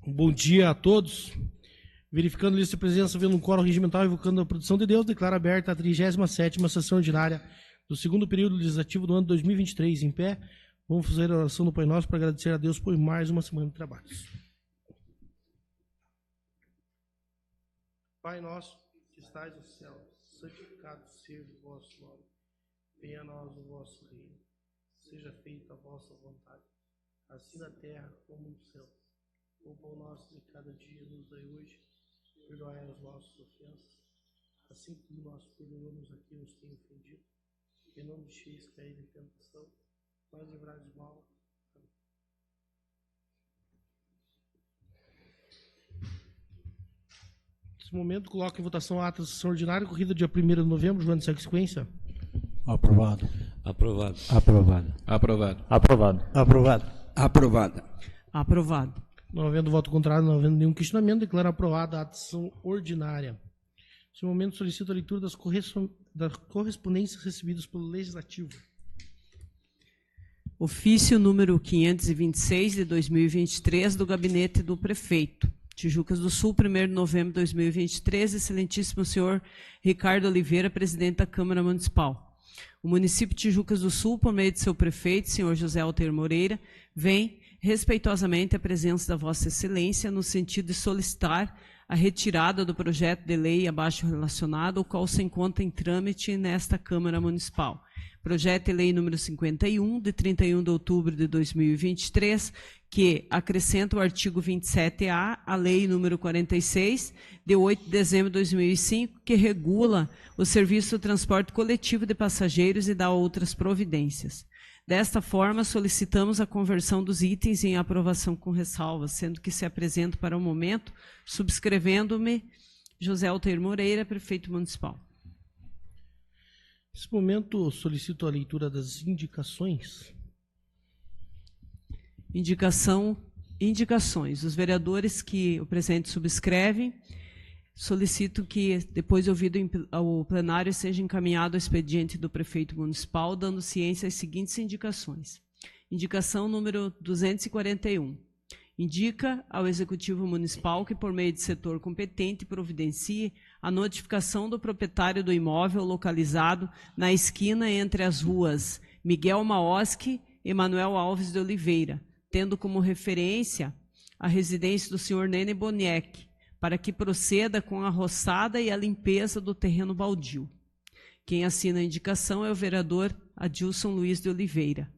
Bom dia a todos. Verificando a lista de presença, vendo um quórum regimental invocando a produção de Deus, declaro aberta a 37ª sessão ordinária do segundo período legislativo do ano 2023. Em pé, vamos fazer a oração do Pai Nosso para agradecer a Deus por mais uma semana de trabalhos. Pai nosso, que estais no céu, santificado seja o vosso nome. Venha a nós o vosso reino. Seja feita a vossa vontade, assim na terra como no céu. O pão nosso de cada dia nos dai hoje. Perdoai as nossas ofensas, assim como nós perdoamos a quem nos tem ofendido. E não deixeis cair em tentação, mas livrai do mal. Amém. Nesse momento, coloco em votação a ata da sessão ordinária, corrida dia 1º de novembro, João de sequência. Aprovado. Aprovado. Aprovado. Aprovado. Aprovado. Aprovado. Aprovada. Aprovado. Não havendo voto contrário, não havendo nenhum questionamento, declaro aprovada a ação ordinária. Nesse momento, solicito a leitura das correspondências recebidas pelo Legislativo. Ofício número 526 de 2023 do Gabinete do Prefeito. Tijucas do Sul, 1º de novembro de 2023, excelentíssimo senhor Ricardo Oliveira, presidente da Câmara Municipal. O município de Tijucas do Sul, por meio de seu prefeito, senhor José Altair Moreira, vem respeitosamente a presença da Vossa Excelência no sentido de solicitar a retirada do projeto de lei abaixo relacionado, o qual se encontra em trâmite nesta Câmara Municipal. Projeto de lei número 51, de 31 de outubro de 2023, que acrescenta o artigo 27A, a lei número 46, de 8 de dezembro de 2005, que regula o serviço de transporte coletivo de passageiros e dá outras providências. Desta forma, solicitamos a conversão dos itens em aprovação com ressalvas, sendo que se apresento para o momento, subscrevendo-me José Altair Moreira, prefeito municipal. Nesse momento, solicito a leitura das indicações. Indicações. Os vereadores que o presente subscrevem, solicito que, depois de ouvido o plenário, seja encaminhado o expediente do prefeito municipal, dando ciência às seguintes indicações. Indicação número 241. Indica ao Executivo Municipal que, por meio de setor competente, providencie a notificação do proprietário do imóvel localizado na esquina entre as ruas Miguel Maoschi e Manuel Alves de Oliveira, tendo como referência a residência do senhor Nene Boniek, para que proceda com a roçada e a limpeza do terreno baldio. Quem assina a indicação é o vereador Adilson Luiz de Oliveira.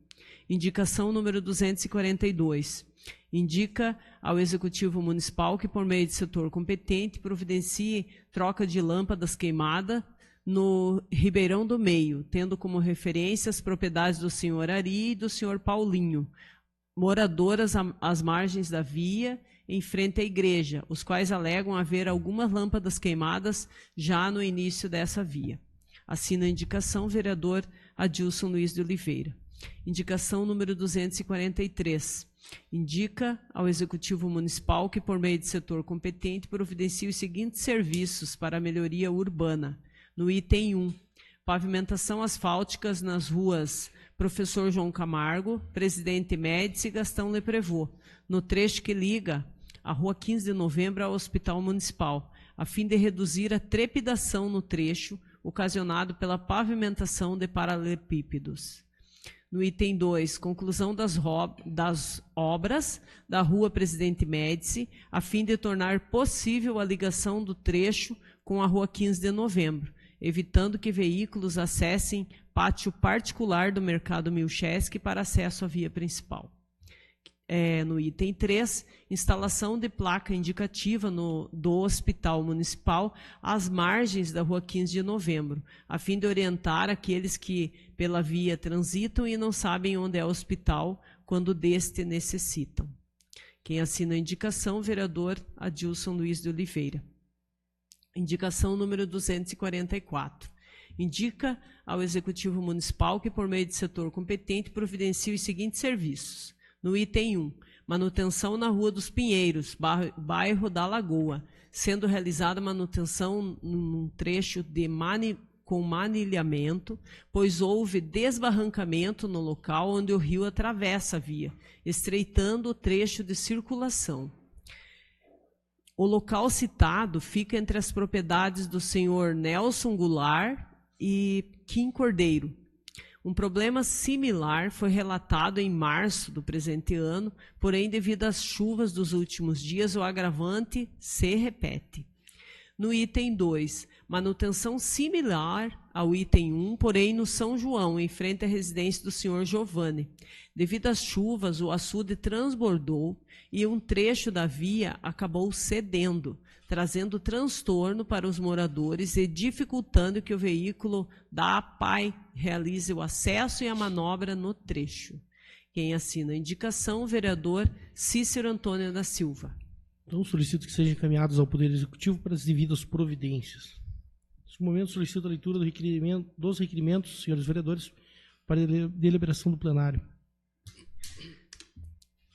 Indicação número 242. Indica ao Executivo Municipal que, por meio de setor competente, providencie troca de lâmpadas queimadas no Ribeirão do Meio, tendo como referência as propriedades do senhor Ari e do senhor Paulinho, moradoras às margens da via, em frente à igreja, os quais alegam haver algumas lâmpadas queimadas já no início dessa via. Assina a indicação o vereador Adilson Luiz de Oliveira. Indicação número 243. Indica ao Executivo Municipal que, por meio de setor competente, providencie os seguintes serviços para a melhoria urbana. No item 1, pavimentação asfálticas nas ruas Professor João Camargo, Presidente Médici e Gastão Leprevô, no trecho que liga a Rua 15 de Novembro ao Hospital Municipal, a fim de reduzir a trepidação no trecho ocasionado pela pavimentação de paralelepípedos. No item 2, conclusão das obras da Rua Presidente Médici, a fim de tornar possível a ligação do trecho com a Rua 15 de Novembro, evitando que veículos acessem pátio particular do Mercado Milchesky para acesso à via principal. No item 3, instalação de placa indicativa do Hospital Municipal às margens da Rua 15 de Novembro, a fim de orientar aqueles que pela via transitam e não sabem onde é o hospital quando deste necessitam. Quem assina a indicação, vereador Adilson Luiz de Oliveira. Indicação número 244. Indica ao Executivo Municipal que, por meio de setor competente, providencie os seguintes serviços. No item 1, manutenção na Rua dos Pinheiros, bairro da Lagoa, sendo realizada manutenção num trecho com manilhamento, pois houve desbarrancamento no local onde o rio atravessa a via, estreitando o trecho de circulação. O local citado fica entre as propriedades do senhor Nelson Goulart e Kim Cordeiro. Um problema similar foi relatado em março do presente ano, porém, devido às chuvas dos últimos dias, o agravante se repete. No item 2, manutenção similar ao item 1, porém no São João, em frente à residência do senhor Giovanni. Devido às chuvas, o açude transbordou e um trecho da via acabou cedendo, trazendo transtorno para os moradores e dificultando que o veículo da APAI realize o acesso e a manobra no trecho. Quem assina a indicação, o vereador Cícero Antônio da Silva. Então, solicito que sejam encaminhados ao Poder Executivo para as devidas providências. Nesse momento, solicito a leitura dos requerimentos, senhores vereadores, para deliberação do plenário.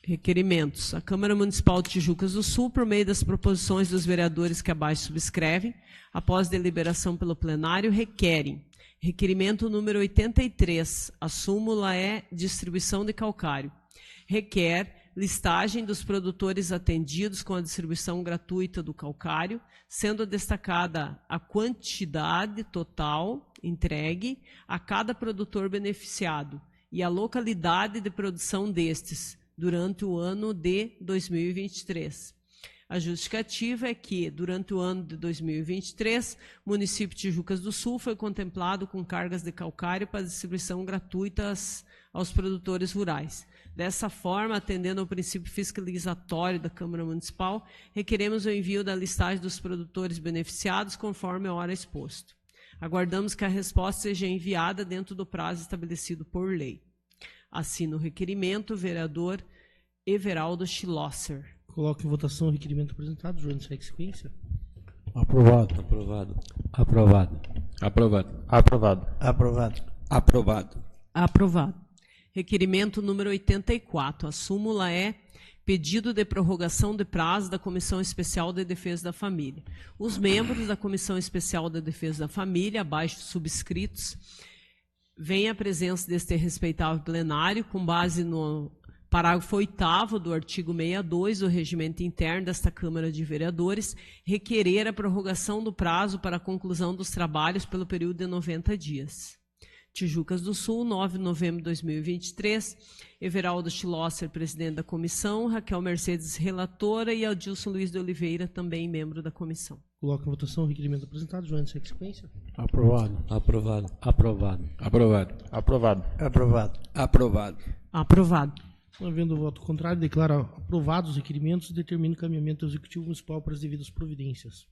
Requerimentos. A Câmara Municipal de Tijucas do Sul, por meio das proposições dos vereadores que abaixo subscrevem, após deliberação pelo plenário, requerem. Requerimento número 83. A súmula é distribuição de calcário. Requer listagem dos produtores atendidos com a distribuição gratuita do calcário, sendo destacada a quantidade total entregue a cada produtor beneficiado e a localidade de produção destes durante o ano de 2023. A justificativa é que, durante o ano de 2023, o município de Tijucas do Sul foi contemplado com cargas de calcário para distribuição gratuita aos produtores rurais. Dessa forma, atendendo ao princípio fiscalizatório da Câmara Municipal, requeremos o envio da listagem dos produtores beneficiados conforme a hora exposto. Aguardamos que a resposta seja enviada dentro do prazo estabelecido por lei. Assina o requerimento o vereador Everaldo Schlosser. Coloco em votação o requerimento apresentado. João, segue sequência. Aprovado. Aprovado. Aprovado. Aprovado. Aprovado. Aprovado. Aprovado. Aprovado. Requerimento número 84. A súmula é pedido de prorrogação de prazo da Comissão Especial de Defesa da Família. Os membros da Comissão Especial de Defesa da Família, abaixo subscritos, vêm à presença deste respeitável plenário, com base no parágrafo 8º do artigo 62 do Regimento Interno desta Câmara de Vereadores, requerer a prorrogação do prazo para a conclusão dos trabalhos pelo período de 90 dias. Tijucas do Sul, 9 de novembro de 2023. Everaldo Schlosser, presidente da comissão. Raquel Mercedes, relatora. E Adilson Luiz de Oliveira, também membro da comissão. Coloco em votação o requerimento apresentado. João, segue sequência. Aprovado. Aprovado. Aprovado. Aprovado. Aprovado. Aprovado. Aprovado. Aprovado. Não havendo voto contrário, declaro aprovados os requerimentos e determino o encaminhamento do Executivo Municipal para as devidas providências.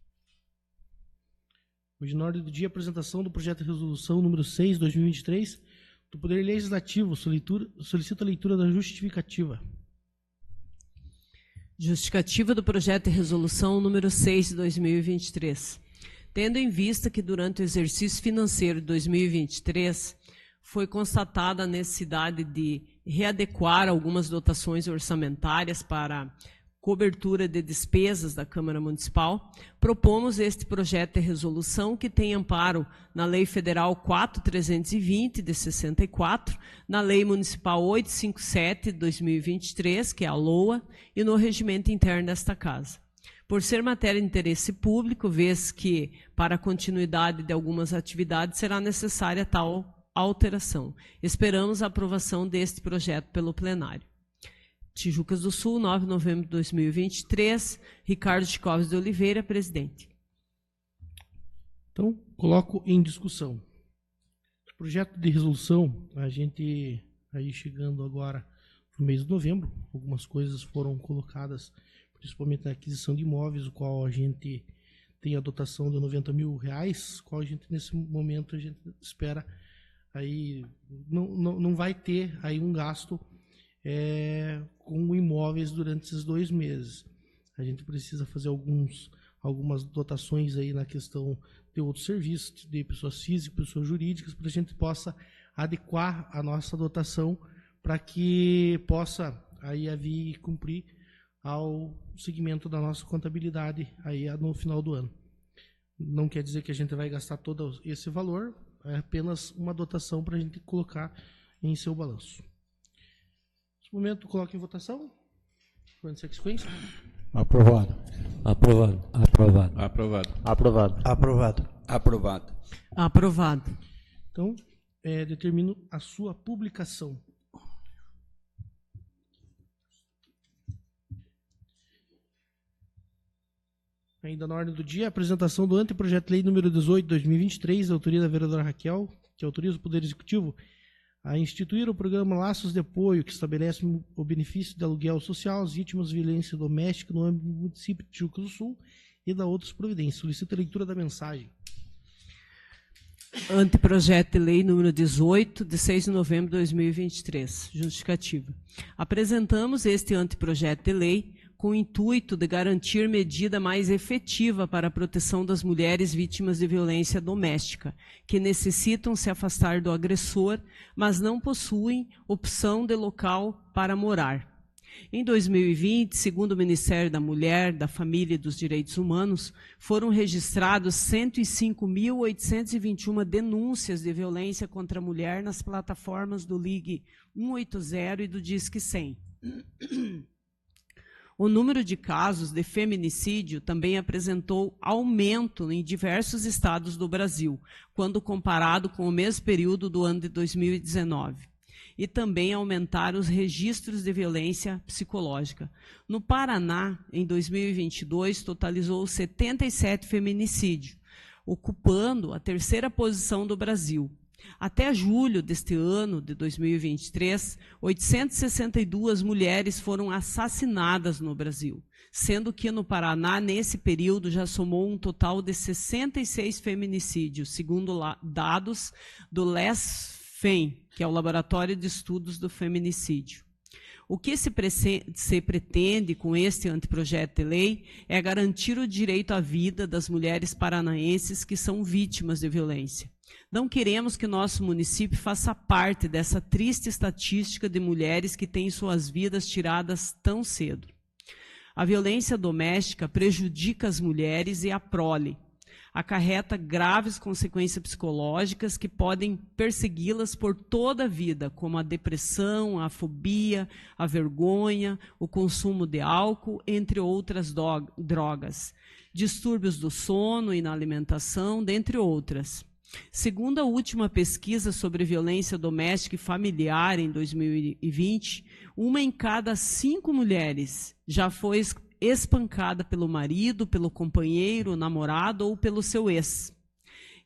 Hoje, na ordem do dia, a apresentação do projeto de resolução número 6, 2023, do Poder Legislativo. Solicito a leitura da justificativa. Justificativa do projeto de resolução número 6 de 2023. Tendo em vista que durante o exercício financeiro de 2023 foi constatada a necessidade de readequar algumas dotações orçamentárias para cobertura de despesas da Câmara Municipal, propomos este projeto de resolução que tem amparo na Lei Federal 4.320, de 64, na Lei Municipal 857, de 2023, que é a LOA, e no regimento interno desta Casa. Por ser matéria de interesse público, vez que, para a continuidade de algumas atividades, será necessária tal alteração. Esperamos a aprovação deste projeto pelo plenário. Tijucas do Sul, 9 de novembro de 2023. Ricardo Chicoves de Oliveira, presidente. Então, coloco em discussão. O projeto de resolução, a gente, aí chegando agora no mês de novembro, algumas coisas foram colocadas, principalmente na aquisição de imóveis, o qual a gente tem a dotação de R$90 mil, qual a gente, nesse momento, a gente espera, aí não vai ter aí um gasto com imóveis durante esses 2 meses. A gente precisa fazer algumas dotações aí na questão de outros serviços, de pessoas físicas, pessoas jurídicas, para a gente possa adequar a nossa dotação para que possa aí vir cumprir ao segmento da nossa contabilidade aí no final do ano. Não quer dizer que a gente vai gastar todo esse valor, é apenas uma dotação para a gente colocar em seu balanço. Nesse momento, coloque em votação. Quando sequência. Aprovado. Aprovado. Aprovado. Aprovado. Aprovado. Aprovado. Aprovado. Aprovado. Então, determino a sua publicação. Ainda na ordem do dia, a apresentação do anteprojeto de lei número 18, 2023, da autoria da vereadora Raquel, que autoriza o Poder Executivo a instituir o programa Laços de Apoio, que estabelece o benefício de aluguel social às vítimas de violência doméstica no âmbito do município de Tijuca do Sul e da outras providências. Solicito a leitura da mensagem. Anteprojeto de lei número 18, de 6 de novembro de 2023. Justificativa. Apresentamos este anteprojeto de lei com o intuito de garantir medida mais efetiva para a proteção das mulheres vítimas de violência doméstica, que necessitam se afastar do agressor, mas não possuem opção de local para morar. Em 2020, segundo o Ministério da Mulher, da Família e dos Direitos Humanos, foram registrados 105.821 denúncias de violência contra a mulher nas plataformas do Ligue 180 e do Disque 100. O número de casos de feminicídio também apresentou aumento em diversos estados do Brasil, quando comparado com o mesmo período do ano de 2019. E também aumentaram os registros de violência psicológica. No Paraná, em 2022, totalizou 77 feminicídios, ocupando a terceira posição do Brasil. Até julho deste ano, de 2023, 862 mulheres foram assassinadas no Brasil, sendo que no Paraná, nesse período, já somou um total de 66 feminicídios, segundo dados do LESFEM, que é o Laboratório de Estudos do Feminicídio. O que se pretende com este anteprojeto de lei é garantir o direito à vida das mulheres paranaenses que são vítimas de violência. Não queremos que nosso município faça parte dessa triste estatística de mulheres que têm suas vidas tiradas tão cedo. A violência doméstica prejudica as mulheres e a prole. Acarreta graves consequências psicológicas que podem persegui-las por toda a vida, como a depressão, a fobia, a vergonha, o consumo de álcool, entre outras drogas, distúrbios do sono e na alimentação, dentre outras. Segundo a última pesquisa sobre violência doméstica e familiar em 2020, 1 em cada 5 mulheres já foi espancada pelo marido, pelo companheiro, namorado ou pelo seu ex.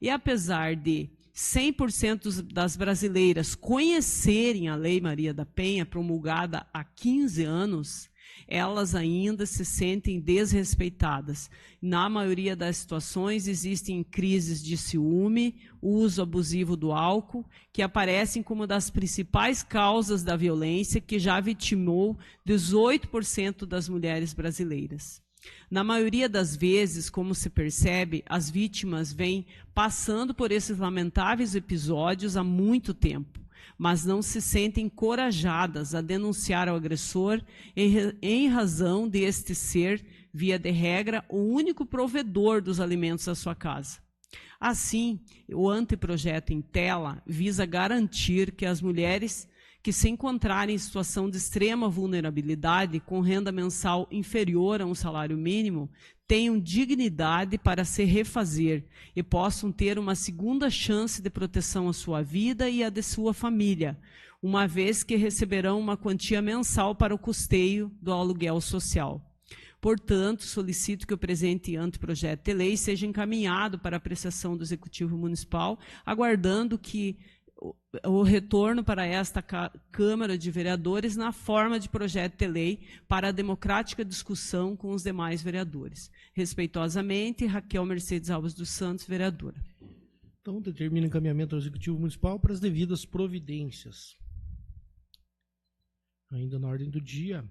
E apesar de 100% das brasileiras conhecerem a Lei Maria da Penha, promulgada há 15 anos, elas ainda se sentem desrespeitadas. Na maioria das situações, existem crises de ciúme, uso abusivo do álcool, que aparecem como das principais causas da violência, que já vitimou 18% das mulheres brasileiras. Na maioria das vezes, como se percebe, as vítimas vêm passando por esses lamentáveis episódios há muito tempo, mas não se sentem encorajadas a denunciar ao agressor em razão de este ser, via de regra, o único provedor dos alimentos da sua casa. Assim, o anteprojeto em tela visa garantir que as mulheres que se encontrarem em situação de extrema vulnerabilidade, com renda mensal inferior a um salário mínimo, tenham dignidade para se refazer e possam ter uma segunda chance de proteção à sua vida e à de sua família, uma vez que receberão uma quantia mensal para o custeio do aluguel social. Portanto, solicito que o presente anteprojeto de lei seja encaminhado para apreciação do Executivo Municipal, aguardando que o retorno para esta Câmara de Vereadores na forma de projeto de lei para a democrática discussão com os demais vereadores. Respeitosamente, Raquel Mercedes Alves dos Santos, vereadora. Então, determina encaminhamento ao Executivo Municipal para as devidas providências. Ainda na ordem do dia,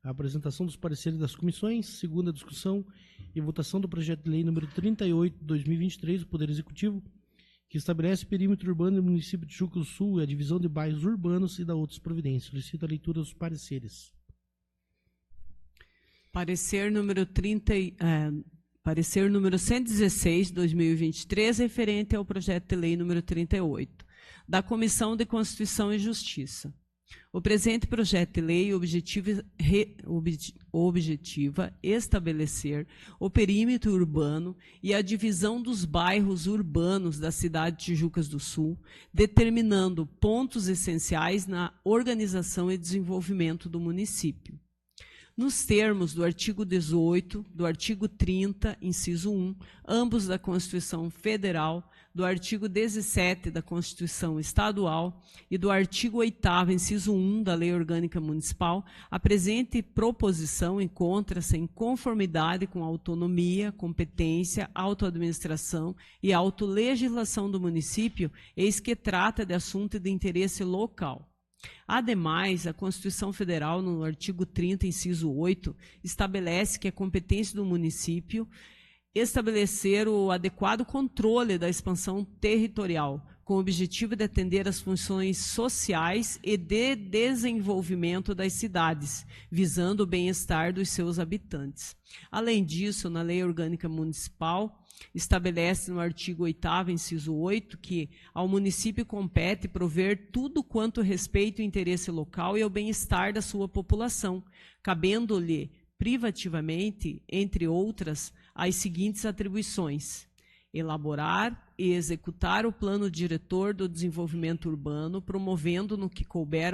a apresentação dos pareceres das comissões, segunda discussão e votação do projeto de lei número 38 de 2023 do Poder Executivo, que estabelece perímetro urbano do município de Tijuca do Sul e a divisão de bairros urbanos e da outras providências. Solicito a leitura dos pareceres. Parecer número 116, 2023, referente ao projeto de lei número 38, da Comissão de Constituição e Justiça. O presente projeto de lei objetiva estabelecer o perímetro urbano e a divisão dos bairros urbanos da cidade de Tijucas do Sul, determinando pontos essenciais na organização e desenvolvimento do município. Nos termos do artigo 18, do artigo 30, inciso 1, ambos da Constituição Federal, do artigo 17 da Constituição Estadual e do artigo 8º, inciso 1 da Lei Orgânica Municipal, a presente proposição encontra-se em conformidade com a autonomia, competência, autoadministração e autolegislação do município, eis que trata de assunto de interesse local. Ademais, a Constituição Federal, no artigo 30, inciso 8, estabelece que a competência do município estabelecer o adequado controle da expansão territorial, com o objetivo de atender às funções sociais e de desenvolvimento das cidades, visando o bem-estar dos seus habitantes. Além disso, na Lei Orgânica Municipal, estabelece no artigo 8º, inciso 8, que ao município compete prover tudo quanto respeita o interesse local e ao bem-estar da sua população, cabendo-lhe privativamente, entre outras, as seguintes atribuições: elaborar e executar o plano diretor do desenvolvimento urbano, promovendo no que couber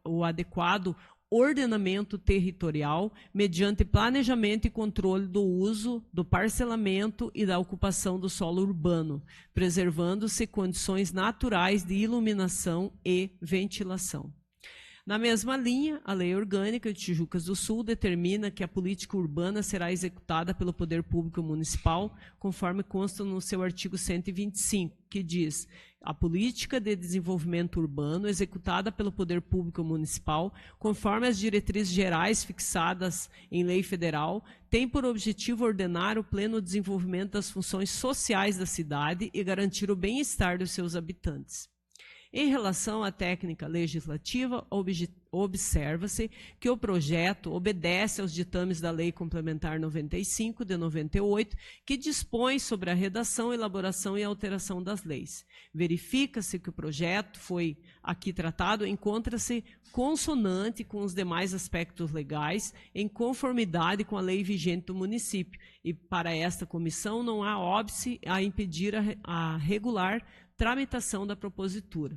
o adequado ordenamento territorial, mediante planejamento e controle do uso, do parcelamento e da ocupação do solo urbano, preservando-se condições naturais de iluminação e ventilação. Na mesma linha, a Lei Orgânica de Tijucas do Sul determina que a política urbana será executada pelo Poder Público Municipal, conforme consta no seu artigo 125, que diz: a política de desenvolvimento urbano executada pelo Poder Público Municipal, conforme as diretrizes gerais fixadas em lei federal, tem por objetivo ordenar o pleno desenvolvimento das funções sociais da cidade e garantir o bem-estar dos seus habitantes. Em relação à técnica legislativa, observa-se que o projeto obedece aos ditames da Lei Complementar 95, de 98, que dispõe sobre a redação, elaboração e alteração das leis. Verifica-se que o projeto foi aqui tratado encontra-se consonante com os demais aspectos legais, em conformidade com a lei vigente do município, e para esta comissão não há óbice a impedir a regular tramitação da propositura.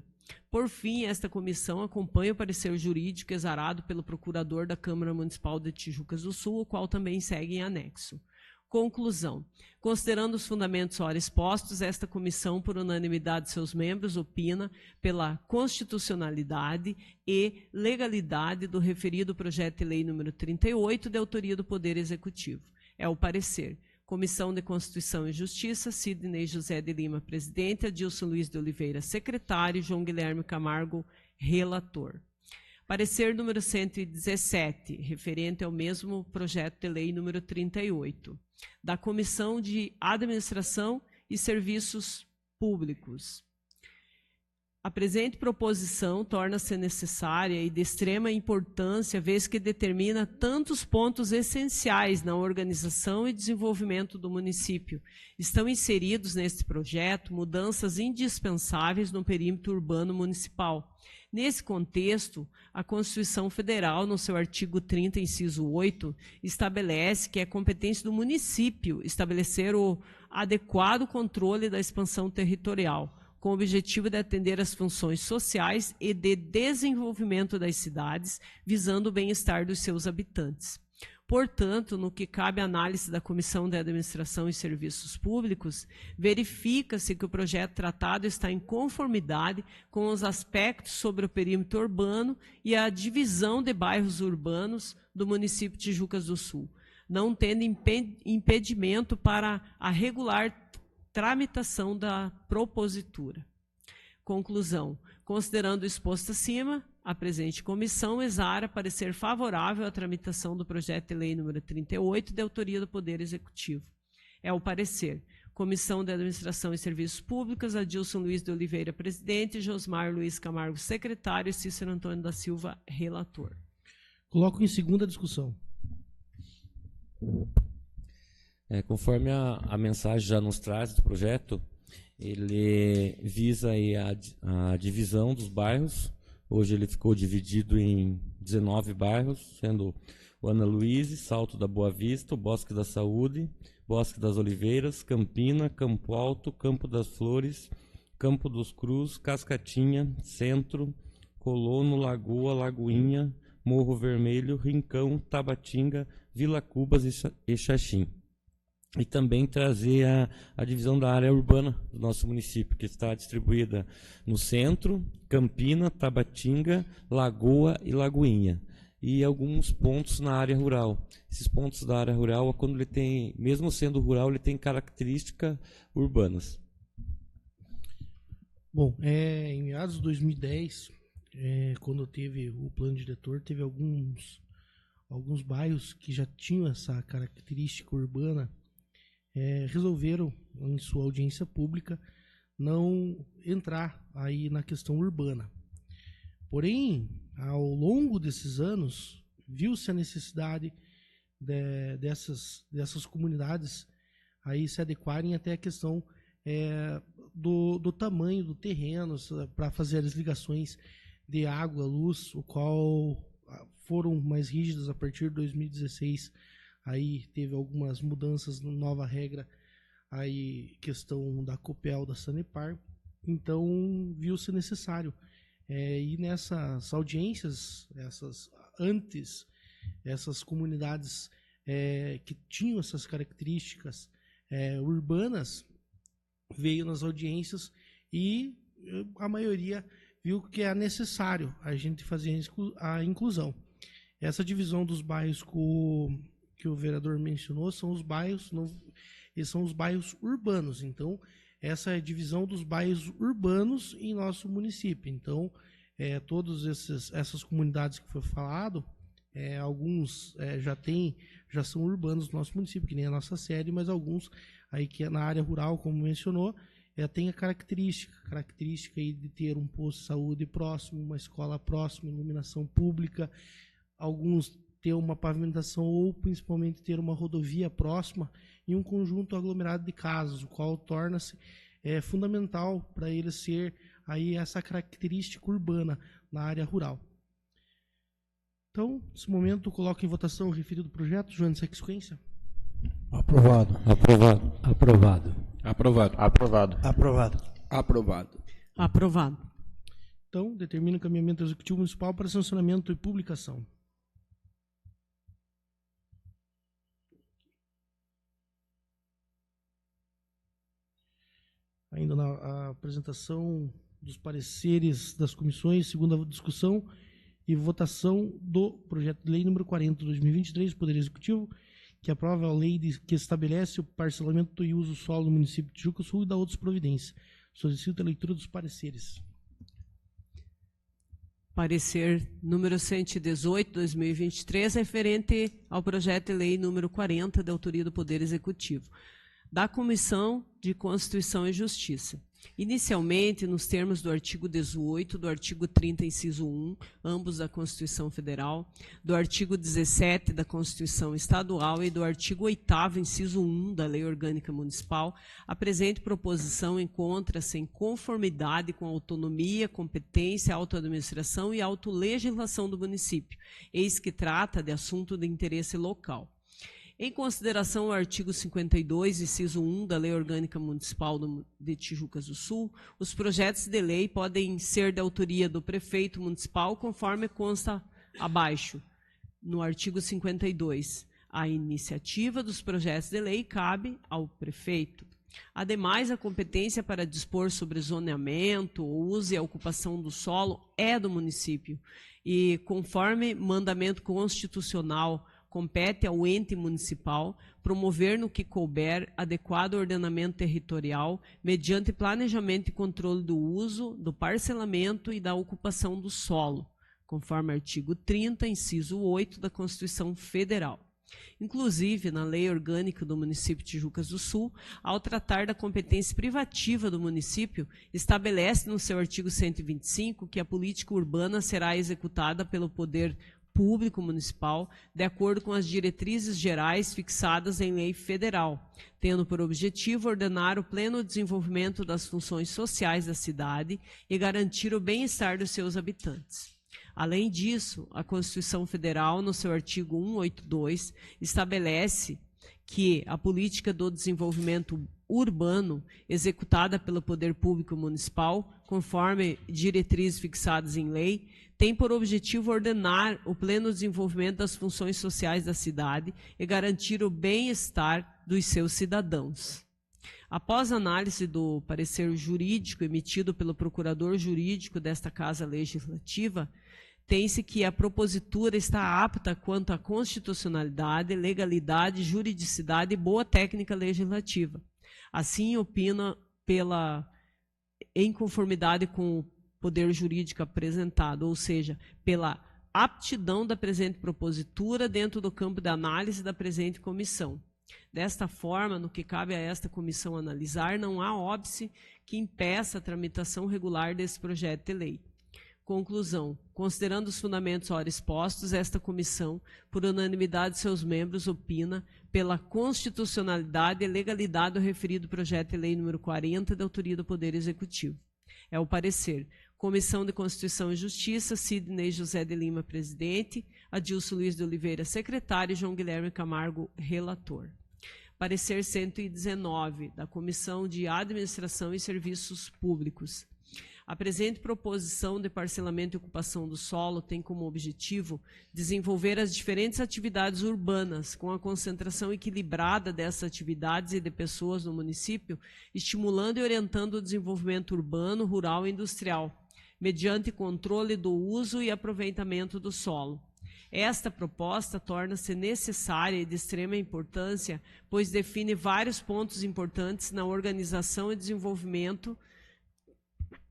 Por fim, esta comissão acompanha o parecer jurídico exarado pelo procurador da Câmara Municipal de Tijucas do Sul, o qual também segue em anexo. Conclusão. Considerando os fundamentos ora expostos, esta comissão, por unanimidade de seus membros, opina pela constitucionalidade e legalidade do referido projeto de lei número 38, de autoria do Poder Executivo. É o parecer. Comissão de Constituição e Justiça, Sidney José de Lima, presidente, Adilson Luiz de Oliveira, secretário, João Guilherme Camargo, relator. Parecer número 117, referente ao mesmo projeto de lei número 38, da Comissão de Administração e Serviços Públicos. A presente proposição torna-se necessária e de extrema importância, vez que determina tantos pontos essenciais na organização e desenvolvimento do município. Estão inseridos neste projeto mudanças indispensáveis no perímetro urbano municipal. Nesse contexto, a Constituição Federal, no seu artigo 30, inciso 8, estabelece que é competência do município estabelecer o adequado controle da expansão territorial, com o objetivo de atender às funções sociais e de desenvolvimento das cidades, visando o bem-estar dos seus habitantes. Portanto, no que cabe à análise da Comissão de Administração e Serviços Públicos, verifica-se que o projeto tratado está em conformidade com os aspectos sobre o perímetro urbano e a divisão de bairros urbanos do município de Tijucas do Sul, não tendo impedimento para a regular tramitação da propositura. Conclusão. Considerando o exposto acima, a presente comissão exara parecer favorável à tramitação do projeto de lei número 38, de autoria do Poder Executivo. É o parecer. Comissão de Administração e Serviços Públicos, Adilson Luiz de Oliveira, presidente, Josmar Luiz Camargo, secretário, e Cícero Antônio da Silva, relator. Coloco em segunda discussão. Conforme a mensagem já nos traz do projeto, ele visa aí a divisão dos bairros Hoje ele ficou dividido em 19 bairros, sendo o Ana Luíse, Salto da Boa Vista, o Bosque da Saúde, Bosque das Oliveiras, Campina, Campo Alto, Campo das Flores, Campo dos Cruz, Cascatinha, Centro, Colono, Lagoa, Lagoinha, Morro Vermelho, Rincão, Tabatinga, Vila Cubas e Xaxim. E também trazer a divisão da área urbana do nosso município, que está distribuída no centro, Campina, Tabatinga, Lagoa e Lagoinha. E alguns pontos na área rural. Esses pontos da área rural, quando ele tem, mesmo sendo rural, ele tem características urbanas. Bom, em meados de 2010, quando teve o plano diretor, teve alguns bairros que já tinham essa característica urbana, resolveram, em sua audiência pública, não entrar aí na questão urbana. Porém, ao longo desses anos, viu-se a necessidade dessas comunidades aí se adequarem até a questão do tamanho do terreno para fazer as ligações de água, luz, o qual foram mais rígidas a partir de 2016. Aí teve algumas mudanças na nova regra, aí questão da Copel, da Sanepar. Então viu-se necessário e nessas audiências, essas comunidades que tinham essas características urbanas, veio nas audiências e a maioria viu que é necessário a gente fazer a inclusão. Essa divisão dos bairros que o vereador mencionou são os bairros urbanos. Então, essa é a divisão dos bairros urbanos em nosso município. Então, todas essas comunidades que foi falado, alguns já são urbanos no nosso município, que nem a nossa sede, mas alguns aí que é na área rural, como mencionou, tem a característica aí de ter um posto de saúde próximo, uma escola próxima, iluminação pública, alguns ter uma pavimentação ou principalmente ter uma rodovia próxima e um conjunto aglomerado de casas, o qual torna-se fundamental para ele ser aí essa característica urbana na área rural. Então, nesse momento, coloco em votação o referido projeto. Joana, sequência. Aprovado. Aprovado. Aprovado. Aprovado. Aprovado. Aprovado. Aprovado. Aprovado. Então, determina o encaminhamento do Executivo Municipal para sancionamento e publicação. Ainda na apresentação dos pareceres das comissões, segunda discussão e votação do projeto de lei número 40 de 2023 do Poder Executivo, que aprova a lei que estabelece o parcelamento e uso do solo do município de Tijuca Sul e da outras providências. Solicito a leitura dos pareceres. Parecer número 118, 2023, referente ao projeto de lei número 40, de autoria do Poder Executivo, da Comissão de Constituição e Justiça. Inicialmente, nos termos do artigo 18, do artigo 30, inciso 1, ambos da Constituição Federal, do artigo 17 da Constituição Estadual e do artigo 8º, inciso 1 da Lei Orgânica Municipal, a presente proposição encontra-se em conformidade com a autonomia, competência, autoadministração e autolegislação do município, eis que trata de assunto de interesse local. Em consideração ao artigo 52, inciso 1 da Lei Orgânica Municipal de Tijucas do Sul, os projetos de lei podem ser de autoria do prefeito municipal, conforme consta abaixo, no artigo 52. A iniciativa dos projetos de lei cabe ao prefeito. Ademais, a competência para dispor sobre zoneamento, o uso e a ocupação do solo é do município e, conforme mandamento constitucional, compete ao ente municipal promover no que couber adequado ordenamento territorial mediante planejamento e controle do uso, do parcelamento e da ocupação do solo, conforme artigo 30, inciso 8 da Constituição Federal. Inclusive, na Lei Orgânica do município de Tijucas do Sul, ao tratar da competência privativa do município, estabelece no seu artigo 125 que a política urbana será executada pelo poder público municipal de acordo com as diretrizes gerais fixadas em lei federal, tendo por objetivo ordenar o pleno desenvolvimento das funções sociais da cidade e garantir o bem-estar dos seus habitantes. Além disso, a Constituição Federal, no seu artigo 182, estabelece que a política do desenvolvimento urbano, executada pelo Poder Público Municipal, conforme diretrizes fixadas em lei, tem por objetivo ordenar o pleno desenvolvimento das funções sociais da cidade e garantir o bem-estar dos seus cidadãos. Após análise do parecer jurídico emitido pelo procurador jurídico desta Casa Legislativa, tem-se que a propositura está apta quanto à constitucionalidade, legalidade, juridicidade e boa técnica legislativa. Assim, opina em conformidade com o poder jurídico apresentado, ou seja, pela aptidão da presente propositura dentro do campo de análise da presente comissão. Desta forma, no que cabe a esta comissão analisar, não há óbice que impeça a tramitação regular desse projeto de lei. Conclusão. Considerando os fundamentos ora expostos, esta comissão, por unanimidade de seus membros, opina pela constitucionalidade e legalidade do referido projeto de lei número 40, da autoria do Poder Executivo. É o parecer. Comissão de Constituição e Justiça, Sidney José de Lima, presidente, Adilson Luiz de Oliveira, secretário, e João Guilherme Camargo, relator. Parecer 119, da Comissão de Administração e Serviços Públicos. A presente proposição de parcelamento e ocupação do solo tem como objetivo desenvolver as diferentes atividades urbanas, com a concentração equilibrada dessas atividades e de pessoas no município, estimulando e orientando o desenvolvimento urbano, rural e industrial, mediante controle do uso e aproveitamento do solo. Esta proposta torna-se necessária e de extrema importância, pois define vários pontos importantes na organização e desenvolvimento,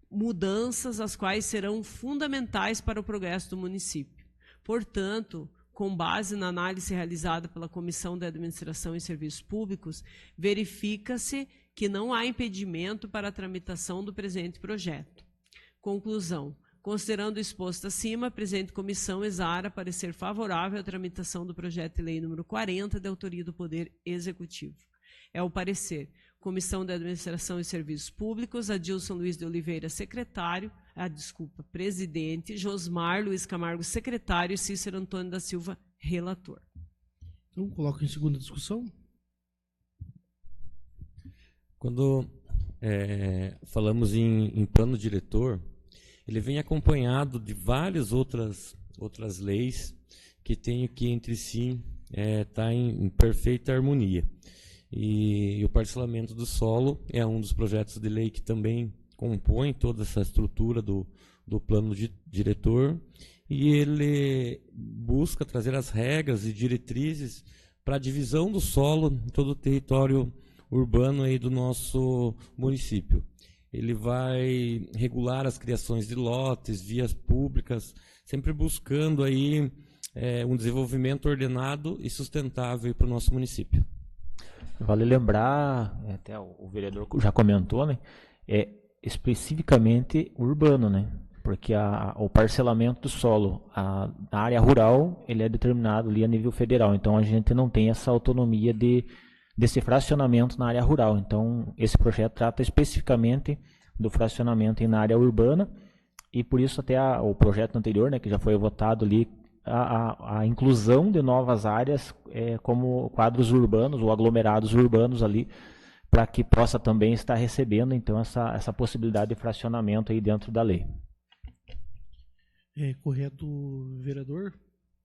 mudanças as quais serão fundamentais para o progresso do município. Portanto, com base na análise realizada pela Comissão de Administração e Serviços Públicos, verifica-se que não há impedimento para a tramitação do presente projeto. Conclusão. Considerando o exposto acima, a presente comissão exara parecer favorável à tramitação do projeto de lei número 40, de autoria do Poder Executivo. É o parecer. Comissão de Administração e Serviços Públicos, Adilson Luiz de Oliveira, secretário, presidente, Josmar Luiz Camargo, secretário, e Cícero Antônio da Silva, relator. Então, coloco em segunda discussão. Quando falamos em plano diretor, ele vem acompanhado de várias outras leis que têm que entre si estar em perfeita harmonia. E o parcelamento do solo é um dos projetos de lei que também compõe toda essa estrutura do plano diretor, e ele busca trazer as regras e diretrizes para a divisão do solo em todo o território urbano aí do nosso município. Ele vai regular as criações de lotes, vias públicas, sempre buscando aí um desenvolvimento ordenado e sustentável para o nosso município. Vale lembrar, até o vereador já comentou, né, especificamente urbano, né, porque o parcelamento do solo, na área rural, ele é determinado ali a nível federal, então a gente não tem essa autonomia desse fracionamento na área rural. Então, esse projeto trata especificamente do fracionamento na área urbana, e por isso até o projeto anterior, né, que já foi votado ali, a inclusão de novas áreas como quadros urbanos ou aglomerados urbanos ali, para que possa também estar recebendo então essa possibilidade de fracionamento aí dentro da lei. Correto, vereador.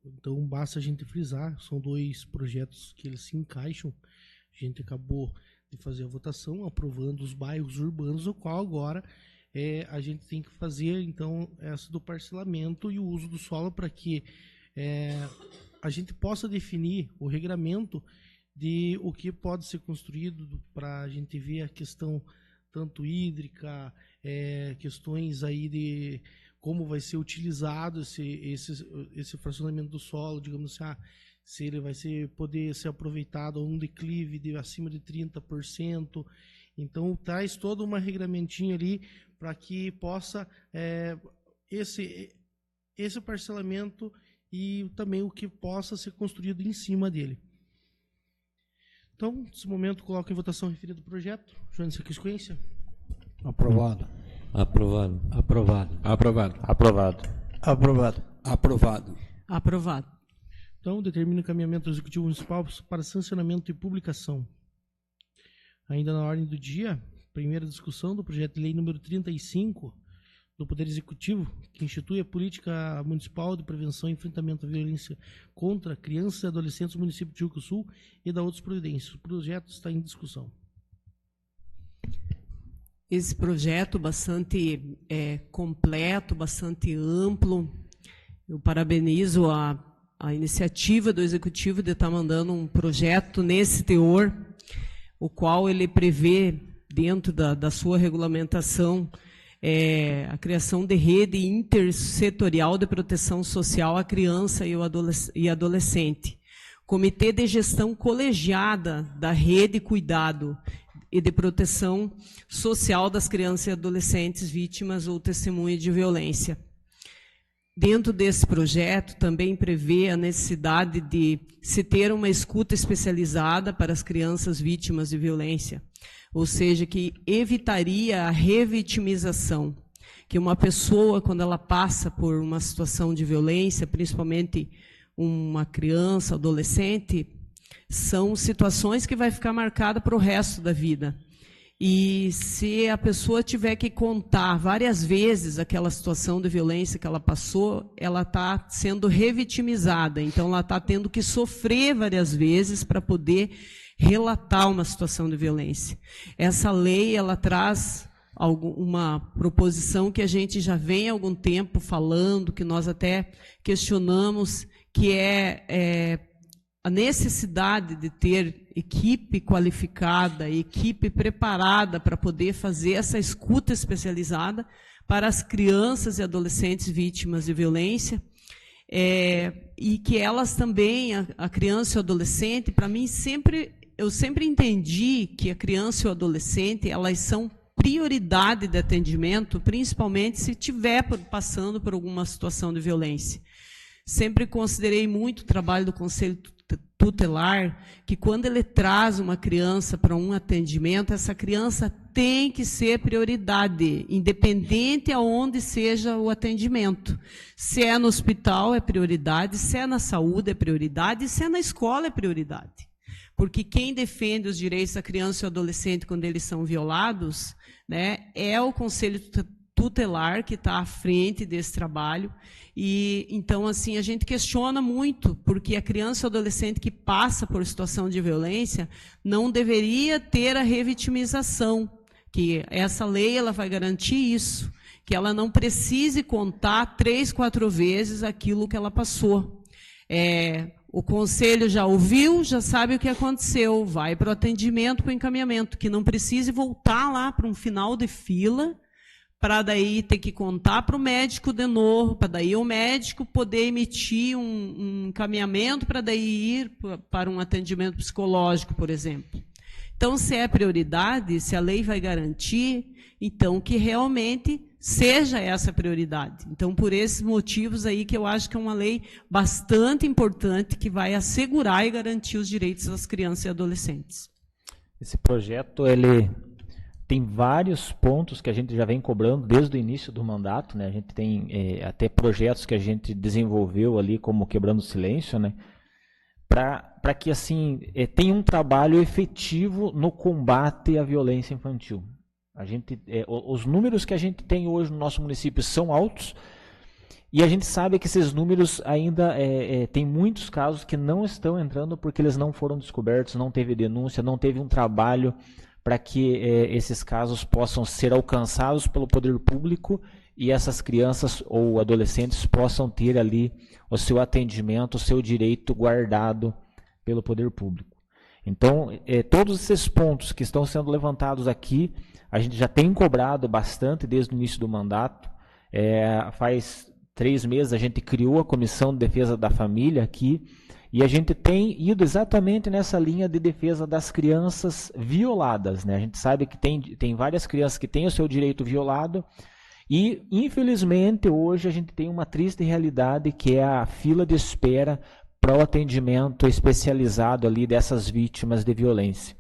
Então basta a gente frisar, são dois projetos que eles se encaixam. A gente acabou de fazer a votação aprovando os bairros urbanos, o qual agora a gente tem que fazer então essa do parcelamento e o uso do solo, para que a gente possa definir o regramento de o que pode ser construído, para a gente ver a questão tanto hídrica, questões aí de como vai ser utilizado esse fracionamento do solo, digamos assim, se ele vai poder ser aproveitado a um declive de acima de 30%. Então traz toda uma regramentinha ali para que possa esse parcelamento e também o que possa ser construído em cima dele. Então, nesse momento, coloco em votação o referido projeto. João Sequisquência. Aprovado. Aprovado. Aprovado. Aprovado. Aprovado. Aprovado. Aprovado. Aprovado. Então, determina o encaminhamento do Executivo Municipal para sancionamento e publicação. Ainda na ordem do dia, primeira discussão do projeto de lei número 35 do Poder Executivo, que institui a política municipal de prevenção e enfrentamento à violência contra crianças e adolescentes do município de Tijuca do Sul e da outras providências. O projeto está em discussão. Esse projeto bastante completo, bastante amplo. Eu parabenizo a iniciativa do Executivo de estar mandando um projeto nesse teor, o qual ele prevê, dentro da sua regulamentação, a criação de rede intersetorial de proteção social à criança e adolescente. Comitê de gestão colegiada da rede cuidado e de proteção social das crianças e adolescentes vítimas ou testemunhas de violência. Dentro desse projeto, também prevê a necessidade de se ter uma escuta especializada para as crianças vítimas de violência, ou seja, que evitaria a revitimização, que uma pessoa, quando ela passa por uma situação de violência, principalmente uma criança, adolescente, são situações que vai ficar marcada para o resto da vida. E se a pessoa tiver que contar várias vezes aquela situação de violência que ela passou, ela está sendo revitimizada. Então, ela está tendo que sofrer várias vezes para poder relatar uma situação de violência. Essa lei, ela traz uma proposição que a gente já vem há algum tempo falando, que nós até questionamos, que é a necessidade de ter equipe qualificada, equipe preparada para poder fazer essa escuta especializada para as crianças e adolescentes vítimas de violência, e que elas também, a criança e o adolescente, para mim, eu sempre entendi que a criança e o adolescente, elas são prioridade de atendimento, principalmente se estiver passando por alguma situação de violência. Sempre considerei muito o trabalho do Conselho Tutelar, que quando ele traz uma criança para um atendimento, essa criança tem que ser prioridade, independente aonde seja o atendimento. Se é no hospital, é prioridade, se é na saúde, é prioridade, e se é na escola, é prioridade. Porque quem defende os direitos da criança e do adolescente quando eles são violados, né, é o Conselho Tutelar que está à frente desse trabalho. E então, assim, a gente questiona muito, porque a criança ou adolescente que passa por situação de violência não deveria ter a revitimização, que essa lei ela vai garantir isso, que ela não precise contar 3, 4 vezes aquilo que ela passou. O conselho já ouviu, já sabe o que aconteceu, vai para o atendimento, para o encaminhamento, que não precise voltar lá para um final de fila, para daí ter que contar para o médico de novo, para daí o médico poder emitir um encaminhamento para daí ir para um atendimento psicológico, por exemplo. Então, se é prioridade, se a lei vai garantir, então que realmente seja essa prioridade. Então, por esses motivos aí que eu acho que é uma lei bastante importante que vai assegurar e garantir os direitos das crianças e adolescentes. Esse projeto, ele tem vários pontos que a gente já vem cobrando desde o início do mandato, né? A gente tem até projetos que a gente desenvolveu ali, como Quebrando o Silêncio, né? Para que assim tenha um trabalho efetivo no combate à violência infantil. Os números que a gente tem hoje no nosso município são altos, e a gente sabe que esses números ainda tem muitos casos que não estão entrando porque eles não foram descobertos, não teve denúncia, não teve um trabalho para que esses casos possam ser alcançados pelo poder público e essas crianças ou adolescentes possam ter ali o seu atendimento, o seu direito guardado pelo poder público. Então, todos esses pontos que estão sendo levantados aqui, a gente já tem cobrado bastante desde o início do mandato. Faz 3 meses a gente criou a Comissão de Defesa da Família aqui, e a gente tem ido exatamente nessa linha de defesa das crianças violadas, né? A gente sabe que tem várias crianças que têm o seu direito violado, E, infelizmente, hoje a gente tem uma triste realidade que é a fila de espera para o atendimento especializado ali dessas vítimas de violência.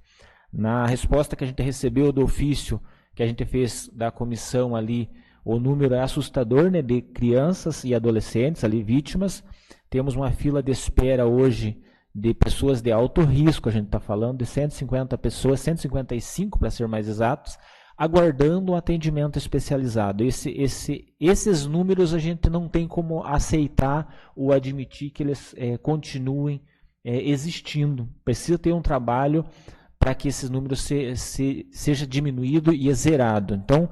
Na resposta que a gente recebeu do ofício que a gente fez da comissão ali, o número é assustador, né, de crianças e adolescentes ali vítimas. Temos uma fila de espera hoje de pessoas de alto risco, a gente está falando de 150 pessoas, 155 para ser mais exatos, aguardando um atendimento especializado. Esses números a gente não tem como aceitar ou admitir que eles continuem existindo. Precisa ter um trabalho para que esses números seja diminuído e zerado. Então,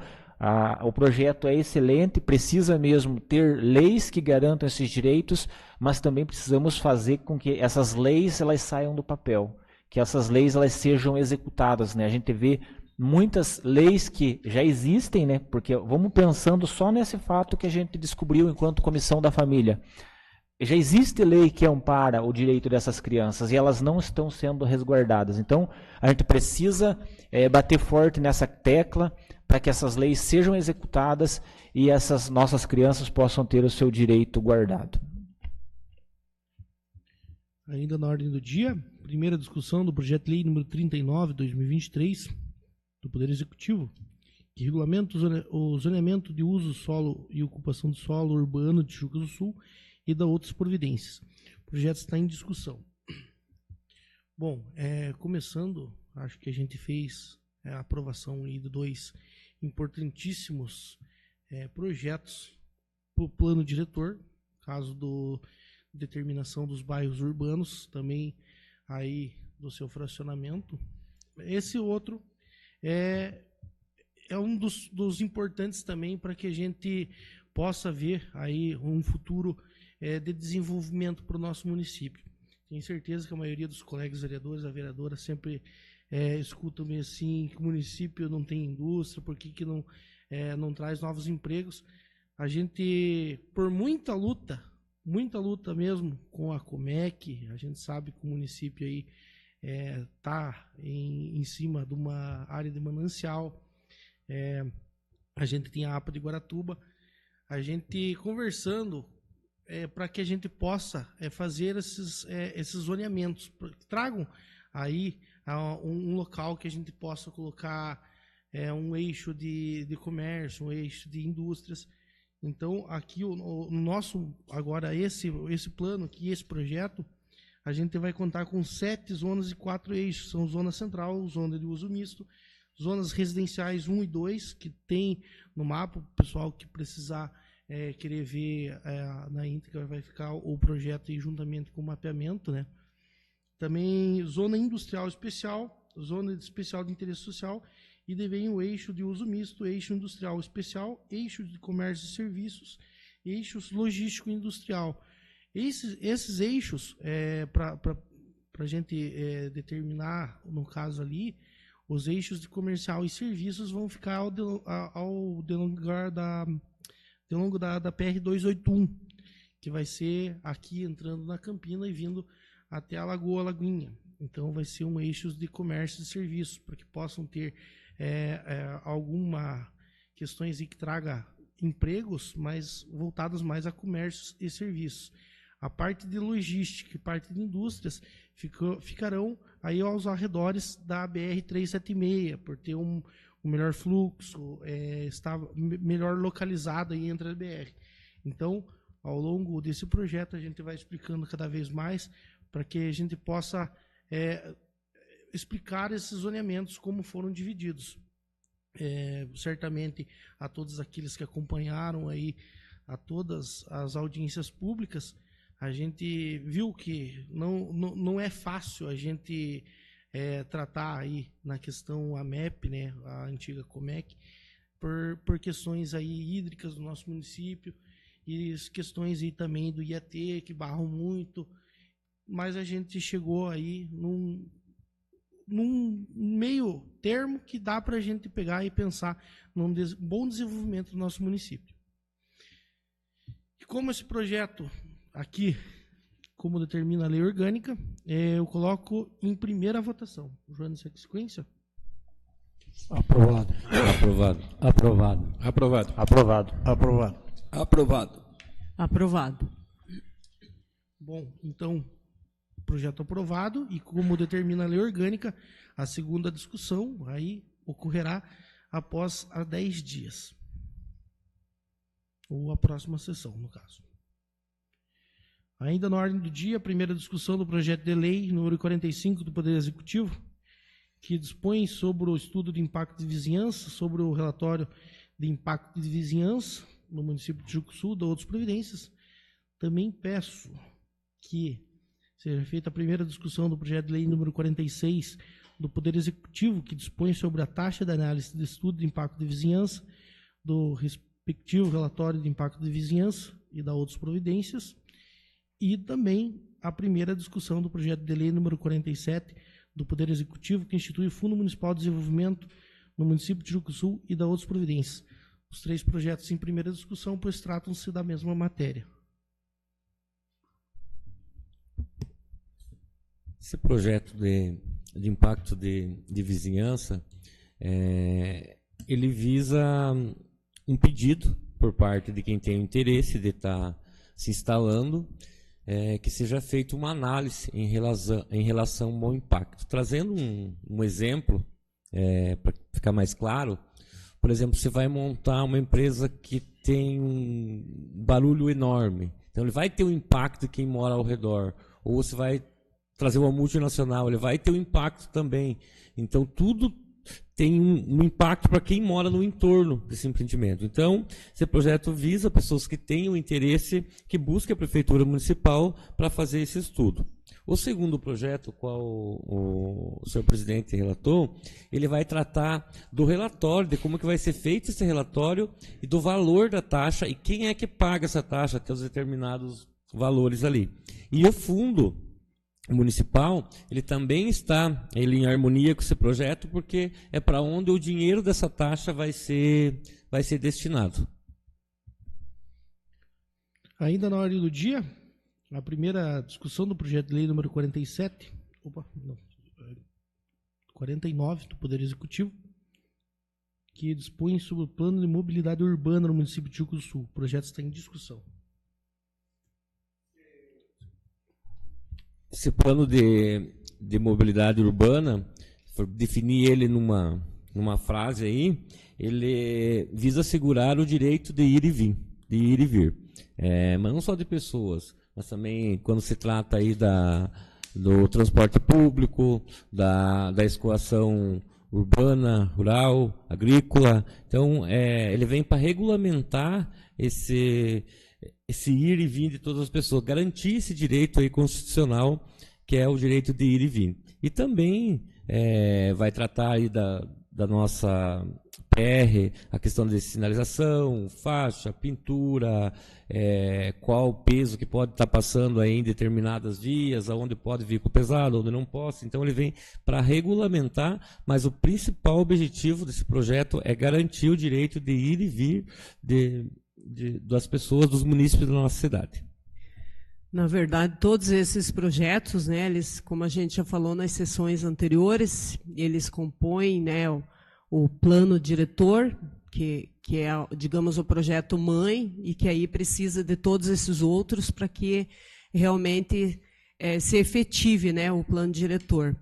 o projeto é excelente, precisa mesmo ter leis que garantam esses direitos, mas também precisamos fazer com que essas leis elas saiam do papel, que essas leis elas sejam executadas, né? A gente vê muitas leis que já existem, né? Porque vamos pensando só nesse fato que a gente descobriu enquanto Comissão da Família. Já existe lei que ampara o direito dessas crianças e elas não estão sendo resguardadas. Então, a gente precisa bater forte nessa tecla para que essas leis sejam executadas e essas nossas crianças possam ter o seu direito guardado. Ainda na ordem do dia, primeira discussão do projeto de lei número 39, 2023, do Poder Executivo, que regulamenta o zoneamento de uso do solo e ocupação do solo urbano de Tijuca do Sul e da outras providências. O projeto está em discussão. Bom, começando, acho que a gente fez a aprovação aí de 2 importantíssimos projetos para o plano diretor, caso do determinação dos bairros urbanos, também aí do seu fracionamento. Esse outro é um dos importantes também para que a gente possa ver aí um futuro de desenvolvimento para o nosso município. Tenho certeza que a maioria dos colegas vereadores, a vereadora, sempre escutam meio assim, que o município não tem indústria, por que não traz novos empregos. A gente, por muita luta mesmo com a Comec, a gente sabe que o município aí está em cima de uma área de manancial, a gente tem a APA de Guaratuba, a gente conversando para que a gente possa fazer esses zoneamentos, que tragam aí um local que a gente possa colocar um eixo de comércio, um eixo de indústrias. Então, aqui o nosso, agora esse plano aqui, esse projeto, a gente vai contar com 7 zonas e 4 eixos. São zona central, zona de uso misto, zonas residenciais 1 e 2, que tem no mapa, o pessoal que precisar querer ver na íntegra, vai ficar o projeto aí juntamente com o mapeamento, né? Também zona industrial especial, zona especial de interesse social, e daí vem o eixo de uso misto, eixo industrial especial, eixo de comércio e serviços, eixos logístico e industrial. Esses eixos, para a gente determinar, no caso ali, os eixos de comercial e serviços vão ficar ao longo da PR-281, que vai ser aqui entrando na Campina e vindo até a Lagoinha. Então vai ser um eixo de comércio e serviços, para que possam ter alguma questões aí que traga empregos, mas voltados mais a comércios e serviços. A parte de logística e parte de indústrias ficarão aí aos arredores da BR-376, por ter um melhor fluxo, está melhor localizado aí entre a BR. Então, ao longo desse projeto, a gente vai explicando cada vez mais para que a gente possa explicar esses zoneamentos, como foram divididos. Certamente, a todos aqueles que acompanharam aí, a todas as audiências públicas, a gente viu que não é fácil a gente tratar aí na questão AMEP, né, a antiga Comec, por questões aí hídricas do nosso município e questões aí também do IAT, que barram muito, mas a gente chegou aí num meio termo que dá para a gente pegar e pensar num bom desenvolvimento do nosso município. E como esse projeto aqui, como determina a lei orgânica, eu coloco em primeira votação. Joana, sequência? Aprovado. Aprovado. Aprovado. Aprovado. Aprovado. Aprovado. Aprovado. Aprovado. Bom, então, projeto aprovado, e como determina a lei orgânica, a segunda discussão aí ocorrerá após 10 dias. Ou a próxima sessão, no caso. Ainda na ordem do dia, a primeira discussão do projeto de lei número 45 do Poder Executivo, que dispõe sobre o estudo de impacto de vizinhança, sobre o relatório de impacto de vizinhança no município de Jucusul, da outras providências. Também peço que seja feita a primeira discussão do projeto de lei número 46 do Poder Executivo, que dispõe sobre a taxa de análise de estudo de impacto de vizinhança, do respectivo relatório de impacto de vizinhança e da outras providências, e também a primeira discussão do projeto de lei número 47 do Poder Executivo, que institui o Fundo Municipal de Desenvolvimento no município de Jucusul e da outras providências. Os 3 projetos em primeira discussão, pois tratam-se da mesma matéria. Esse projeto de impacto de vizinhança, ele visa um pedido por parte de quem tem o interesse de estar se instalando, que seja feita uma análise em relação ao impacto. Trazendo um exemplo, para ficar mais claro, por exemplo, você vai montar uma empresa que tem um barulho enorme, então ele vai ter um impacto de quem mora ao redor, ou você vai trazer uma multinacional, ele vai ter um impacto também. Então, tudo tem um impacto para quem mora no entorno desse empreendimento. Então, esse projeto visa pessoas que tenham interesse, que busquem a Prefeitura Municipal para fazer esse estudo. O segundo projeto, qual o senhor presidente relatou, ele vai tratar do relatório, de como que vai ser feito esse relatório e do valor da taxa e quem é que paga essa taxa, até os determinados valores ali. E o fundo municipal, ele também está em harmonia com esse projeto, porque é para onde o dinheiro dessa taxa vai ser destinado. Ainda na ordem do dia, a primeira discussão do projeto de lei número 49 do Poder Executivo, que dispõe sobre o plano de mobilidade urbana no município de Jucusul. O projeto está em discussão. Esse plano de mobilidade urbana, definir ele numa frase aí, ele visa assegurar o direito de ir e vir. Mas não só de pessoas, mas também quando se trata aí do transporte público, da escoação urbana, rural, agrícola. Então, ele vem para regulamentar esse ir e vir de todas as pessoas, garantir esse direito aí constitucional, que é o direito de ir e vir. E também vai tratar aí da nossa PR, a questão de sinalização, faixa, pintura, qual o peso que pode estar passando aí em determinadas vias, aonde pode veículo pesado, onde não pode. Então ele vem para regulamentar, mas o principal objetivo desse projeto é garantir o direito de ir e vir das pessoas, dos munícipes da nossa cidade. Na verdade, todos esses projetos, né, eles, como a gente já falou nas sessões anteriores, eles compõem, né, o plano diretor, que é, digamos, o projeto mãe, e que aí precisa de todos esses outros para que realmente se efetive, né, o plano diretor.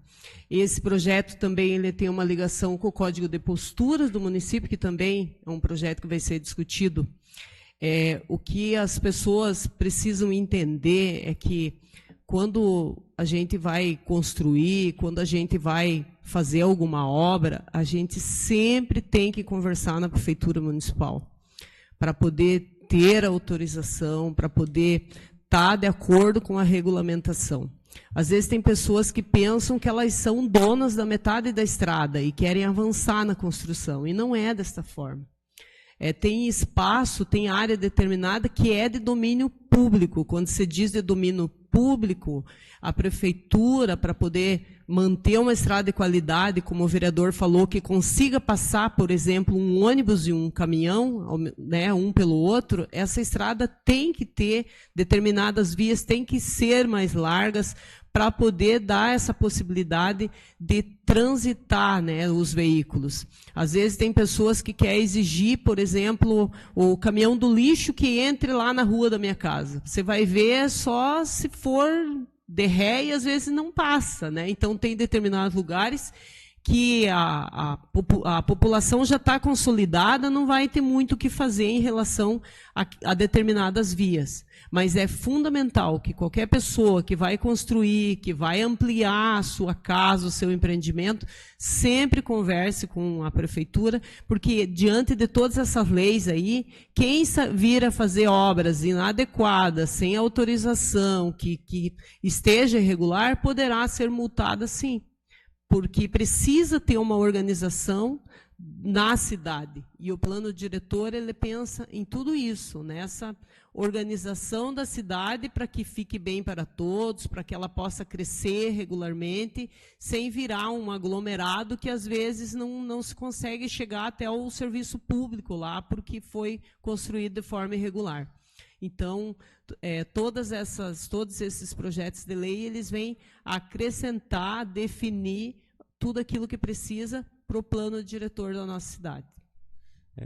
Esse projeto também ele tem uma ligação com o Código de Posturas do município, que também é um projeto que vai ser discutido. O que as pessoas precisam entender é que quando a gente vai construir, quando a gente vai fazer alguma obra, a gente sempre tem que conversar na Prefeitura Municipal para poder ter autorização, para poder estar de acordo com a regulamentação. Às vezes tem pessoas que pensam que elas são donas da metade da estrada e querem avançar na construção, e não é desta forma. Tem espaço, tem área determinada que é de domínio público. Quando se diz de domínio público, a prefeitura, para poder manter uma estrada de qualidade, como o vereador falou, que consiga passar, por exemplo, um ônibus e um caminhão, né, um pelo outro, essa estrada tem que ter determinadas vias, tem que ser mais largas, para poder dar essa possibilidade de transitar, né, os veículos. Às vezes tem pessoas que querem exigir, por exemplo, o caminhão do lixo que entre lá na rua da minha casa. Você vai ver só se for de ré e às vezes não passa, né? Então tem determinados lugares que a população já está consolidada, não vai ter muito o que fazer em relação a determinadas vias. Mas é fundamental que qualquer pessoa que vai construir, que vai ampliar a sua casa, o seu empreendimento, sempre converse com a prefeitura, porque diante de todas essas leis aí, quem vir a fazer obras inadequadas, sem autorização, que esteja irregular, poderá ser multada sim. Porque precisa ter uma organização na cidade. E o plano diretor, ele pensa em tudo isso, nessa organização da cidade para que fique bem para todos, para que ela possa crescer regularmente, sem virar um aglomerado que às vezes não se consegue chegar até o serviço público lá, porque foi construído de forma irregular. Então, todos esses projetos de lei, eles vêm acrescentar, definir tudo aquilo que precisa para o plano diretor da nossa cidade.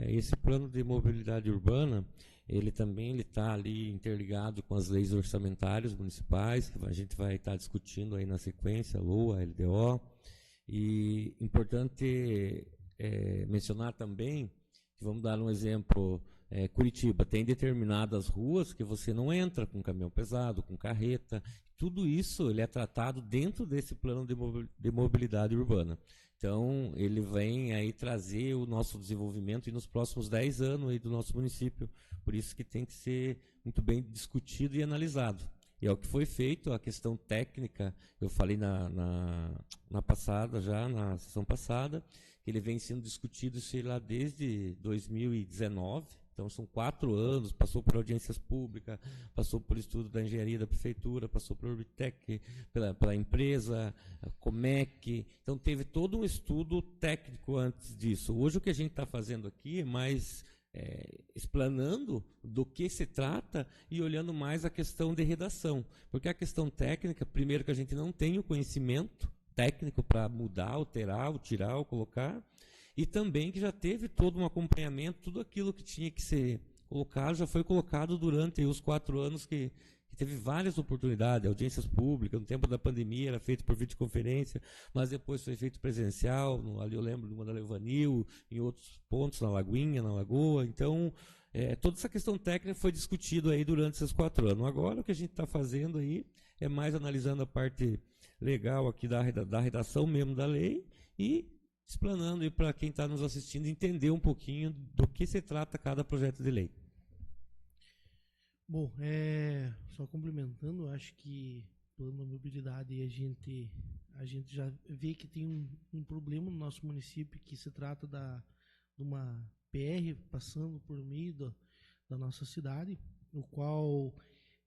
Esse plano de mobilidade urbana, ele também está ali interligado com as leis orçamentárias municipais, que a gente vai estar discutindo aí na sequência, a LOA, a LDO. E importante mencionar também, que vamos dar um exemplo, Curitiba tem determinadas ruas que você não entra com caminhão pesado, com carreta. Tudo isso ele é tratado dentro desse plano de mobilidade urbana. Então, ele vem aí trazer o nosso desenvolvimento e nos próximos 10 anos aí do nosso município. Por isso que tem que ser muito bem discutido e analisado. E é o que foi feito, a questão técnica, eu falei na sessão passada, que ele vem sendo discutido, sei lá, desde 2019. Então, são 4 anos, passou por audiências públicas, passou por estudo da engenharia da prefeitura, passou por Urbitec, pela empresa, Comec. Então, teve todo um estudo técnico antes disso. Hoje, o que a gente está fazendo aqui é mais explanando do que se trata e olhando mais a questão de redação. Porque a questão técnica, primeiro que a gente não tem o conhecimento técnico para mudar, alterar, ou tirar, ou colocar, e também que já teve todo um acompanhamento, tudo aquilo que tinha que ser colocado, já foi colocado durante os 4 anos que teve várias oportunidades, audiências públicas, no tempo da pandemia era feito por videoconferência, mas depois foi feito presencial, ali eu lembro de uma da Levanil, em outros pontos, na Lagoinha, na Lagoa. Então, toda essa questão técnica foi discutida aí durante esses 4 anos. Agora, o que a gente está fazendo aí é mais analisando a parte legal aqui da redação mesmo da lei e explanando para quem está nos assistindo entender um pouquinho do que se trata cada projeto de lei. Bom, só complementando, acho que plano de mobilidade a gente já vê que tem um problema no nosso município, que se trata de uma PR passando por meio da nossa cidade, no qual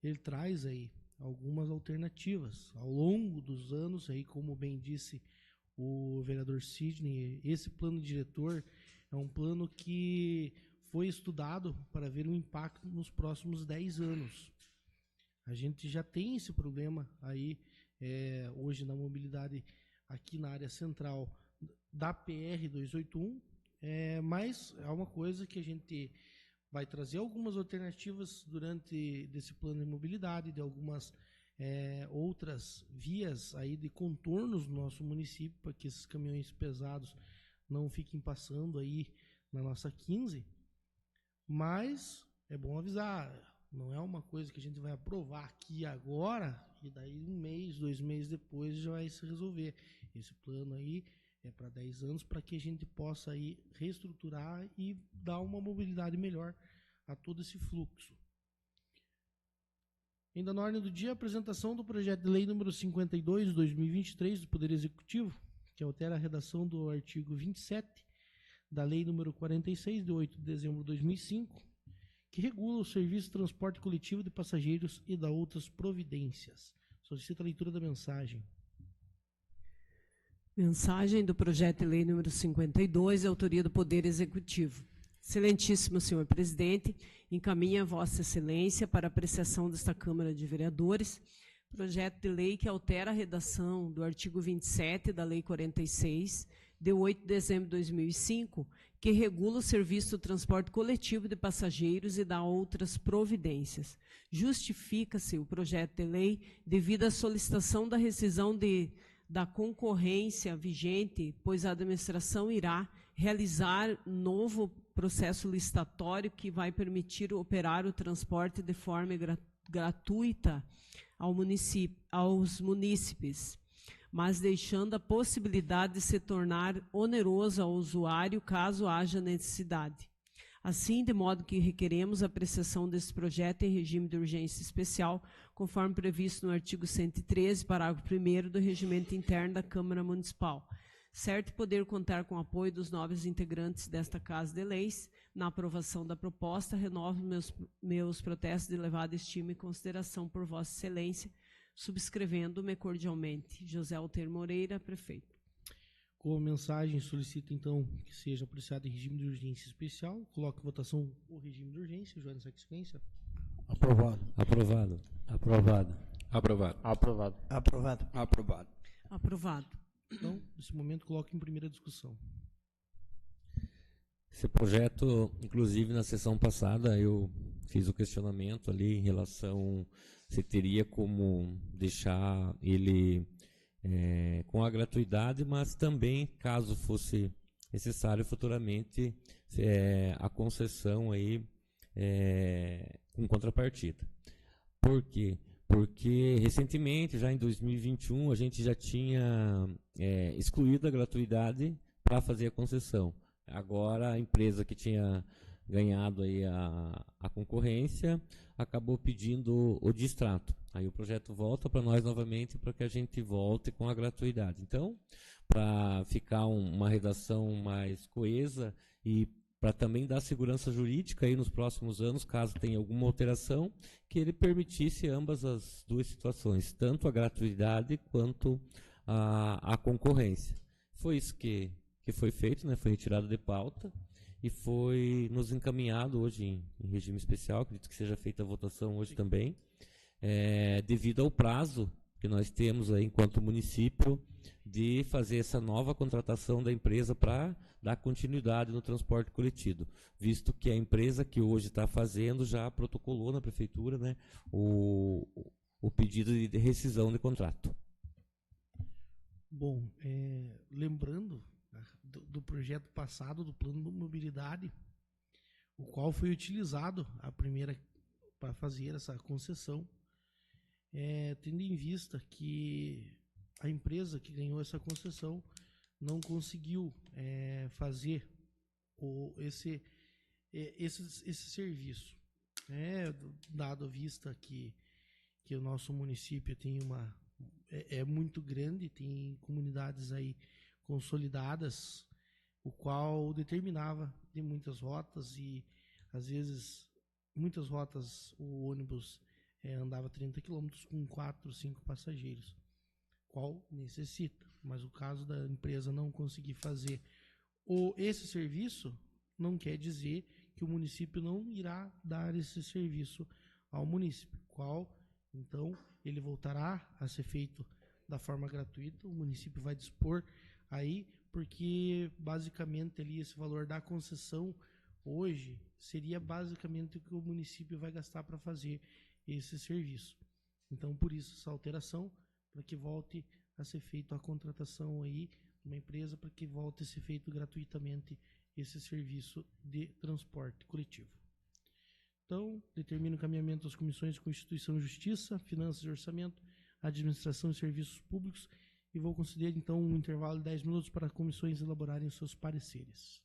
ele traz aí algumas alternativas. Ao longo dos anos, aí, como bem disse o vereador Sidney, esse plano diretor é um plano que foi estudado para ver o impacto nos próximos 10 anos. A gente já tem esse problema aí hoje na mobilidade aqui na área central da PR 281, mas é uma coisa que a gente vai trazer algumas alternativas durante desse plano de mobilidade, de algumas outras vias aí de contornos do nosso município, para que esses caminhões pesados não fiquem passando aí na nossa 15, mas é bom avisar, não é uma coisa que a gente vai aprovar aqui agora e daí 1 mês, 2 meses depois já vai se resolver. Esse plano aí é para 10 anos, para que a gente possa aí reestruturar e dar uma mobilidade melhor a todo esse fluxo. Ainda na ordem do dia, a apresentação do projeto de lei número 52 de 2023 do Poder Executivo, que altera a redação do artigo 27 da lei número 46 de 8 de dezembro de 2005, que regula o serviço de transporte coletivo de passageiros e da outras providências. Solicito a leitura da mensagem. Mensagem do projeto de lei número 52, autoria do Poder Executivo. Excelentíssimo senhor presidente, encaminha Vossa Excelência para apreciação desta Câmara de Vereadores Projeto de lei que altera a redação do artigo 27 da Lei 46, de 8 de dezembro de 2005, que regula o serviço do transporte coletivo de passageiros e dá outras providências. Justifica-se o projeto de lei devido à solicitação da rescisão da concorrência vigente, pois a administração irá realizar novo processo licitatório que vai permitir operar o transporte de forma gratuita aos munícipes, mas deixando a possibilidade de se tornar oneroso ao usuário caso haja necessidade. Assim, de modo que requeremos a apreciação desse projeto em regime de urgência especial, conforme previsto no artigo 113, parágrafo 1º do Regimento Interno da Câmara Municipal. Certo poder contar com o apoio dos nobres integrantes desta Casa de Leis, na aprovação da proposta, renovo meus protestos de elevada estima e consideração por Vossa Excelência, subscrevendo-me cordialmente. José Alter Moreira, prefeito. Com a mensagem, solicito então que seja apreciado em regime de urgência especial. Coloque em votação o regime de urgência. João, nessa sequência. Aprovado. Aprovado. Aprovado. Aprovado. Aprovado. Aprovado. Aprovado. Aprovado. Então, nesse momento, coloque em primeira discussão. Esse projeto, inclusive na sessão passada, eu fiz o questionamento ali em relação se teria como deixar ele com a gratuidade, mas também, caso fosse necessário futuramente, a concessão aí com contrapartida. Por quê? Porque recentemente, já em 2021, a gente já tinha excluído a gratuidade para fazer a concessão. Agora, a empresa que tinha ganhado aí a concorrência acabou pedindo o distrato. Aí o projeto volta para nós novamente para que a gente volte com a gratuidade. Então, para ficar uma redação mais coesa e para também dar segurança jurídica aí nos próximos anos, caso tenha alguma alteração, que ele permitisse ambas as duas situações, tanto a gratuidade quanto a concorrência. Foi isso que foi feito, né? Foi retirado de pauta e foi nos encaminhado hoje em regime especial, acredito que seja feita a votação hoje também, devido ao prazo que nós temos aí, enquanto município, de fazer essa nova contratação da empresa para dar continuidade no transporte coletivo, visto que a empresa que hoje está fazendo já protocolou na prefeitura, né, o pedido de rescisão de contrato. Bom, lembrando do projeto passado, do plano de mobilidade, o qual foi utilizado a primeira para fazer essa concessão, tendo em vista que a empresa que ganhou essa concessão não conseguiu fazer esse serviço. Dado a vista que o nosso município tem é muito grande, tem comunidades aí consolidadas, o qual determinava de muitas rotas e, às vezes, muitas rotas o ônibus andava 30 km com 4, 5 passageiros, qual necessita. Mas o caso da empresa não conseguir fazer esse serviço, não quer dizer que o município não irá dar esse serviço ao município, qual, então, ele voltará a ser feito da forma gratuita, o município vai dispor aí, porque basicamente ali esse valor da concessão hoje seria basicamente o que o município vai gastar para fazer esse serviço. Então, por isso, essa alteração, para que volte a ser feita a contratação aí de uma empresa, para que volte a ser feito gratuitamente esse serviço de transporte coletivo. Então, determino o encaminhamento das comissões de Constituição e Justiça, Finanças e Orçamento, Administração e Serviços Públicos, e vou conceder, então, um intervalo de 10 minutos para as comissões elaborarem os seus pareceres.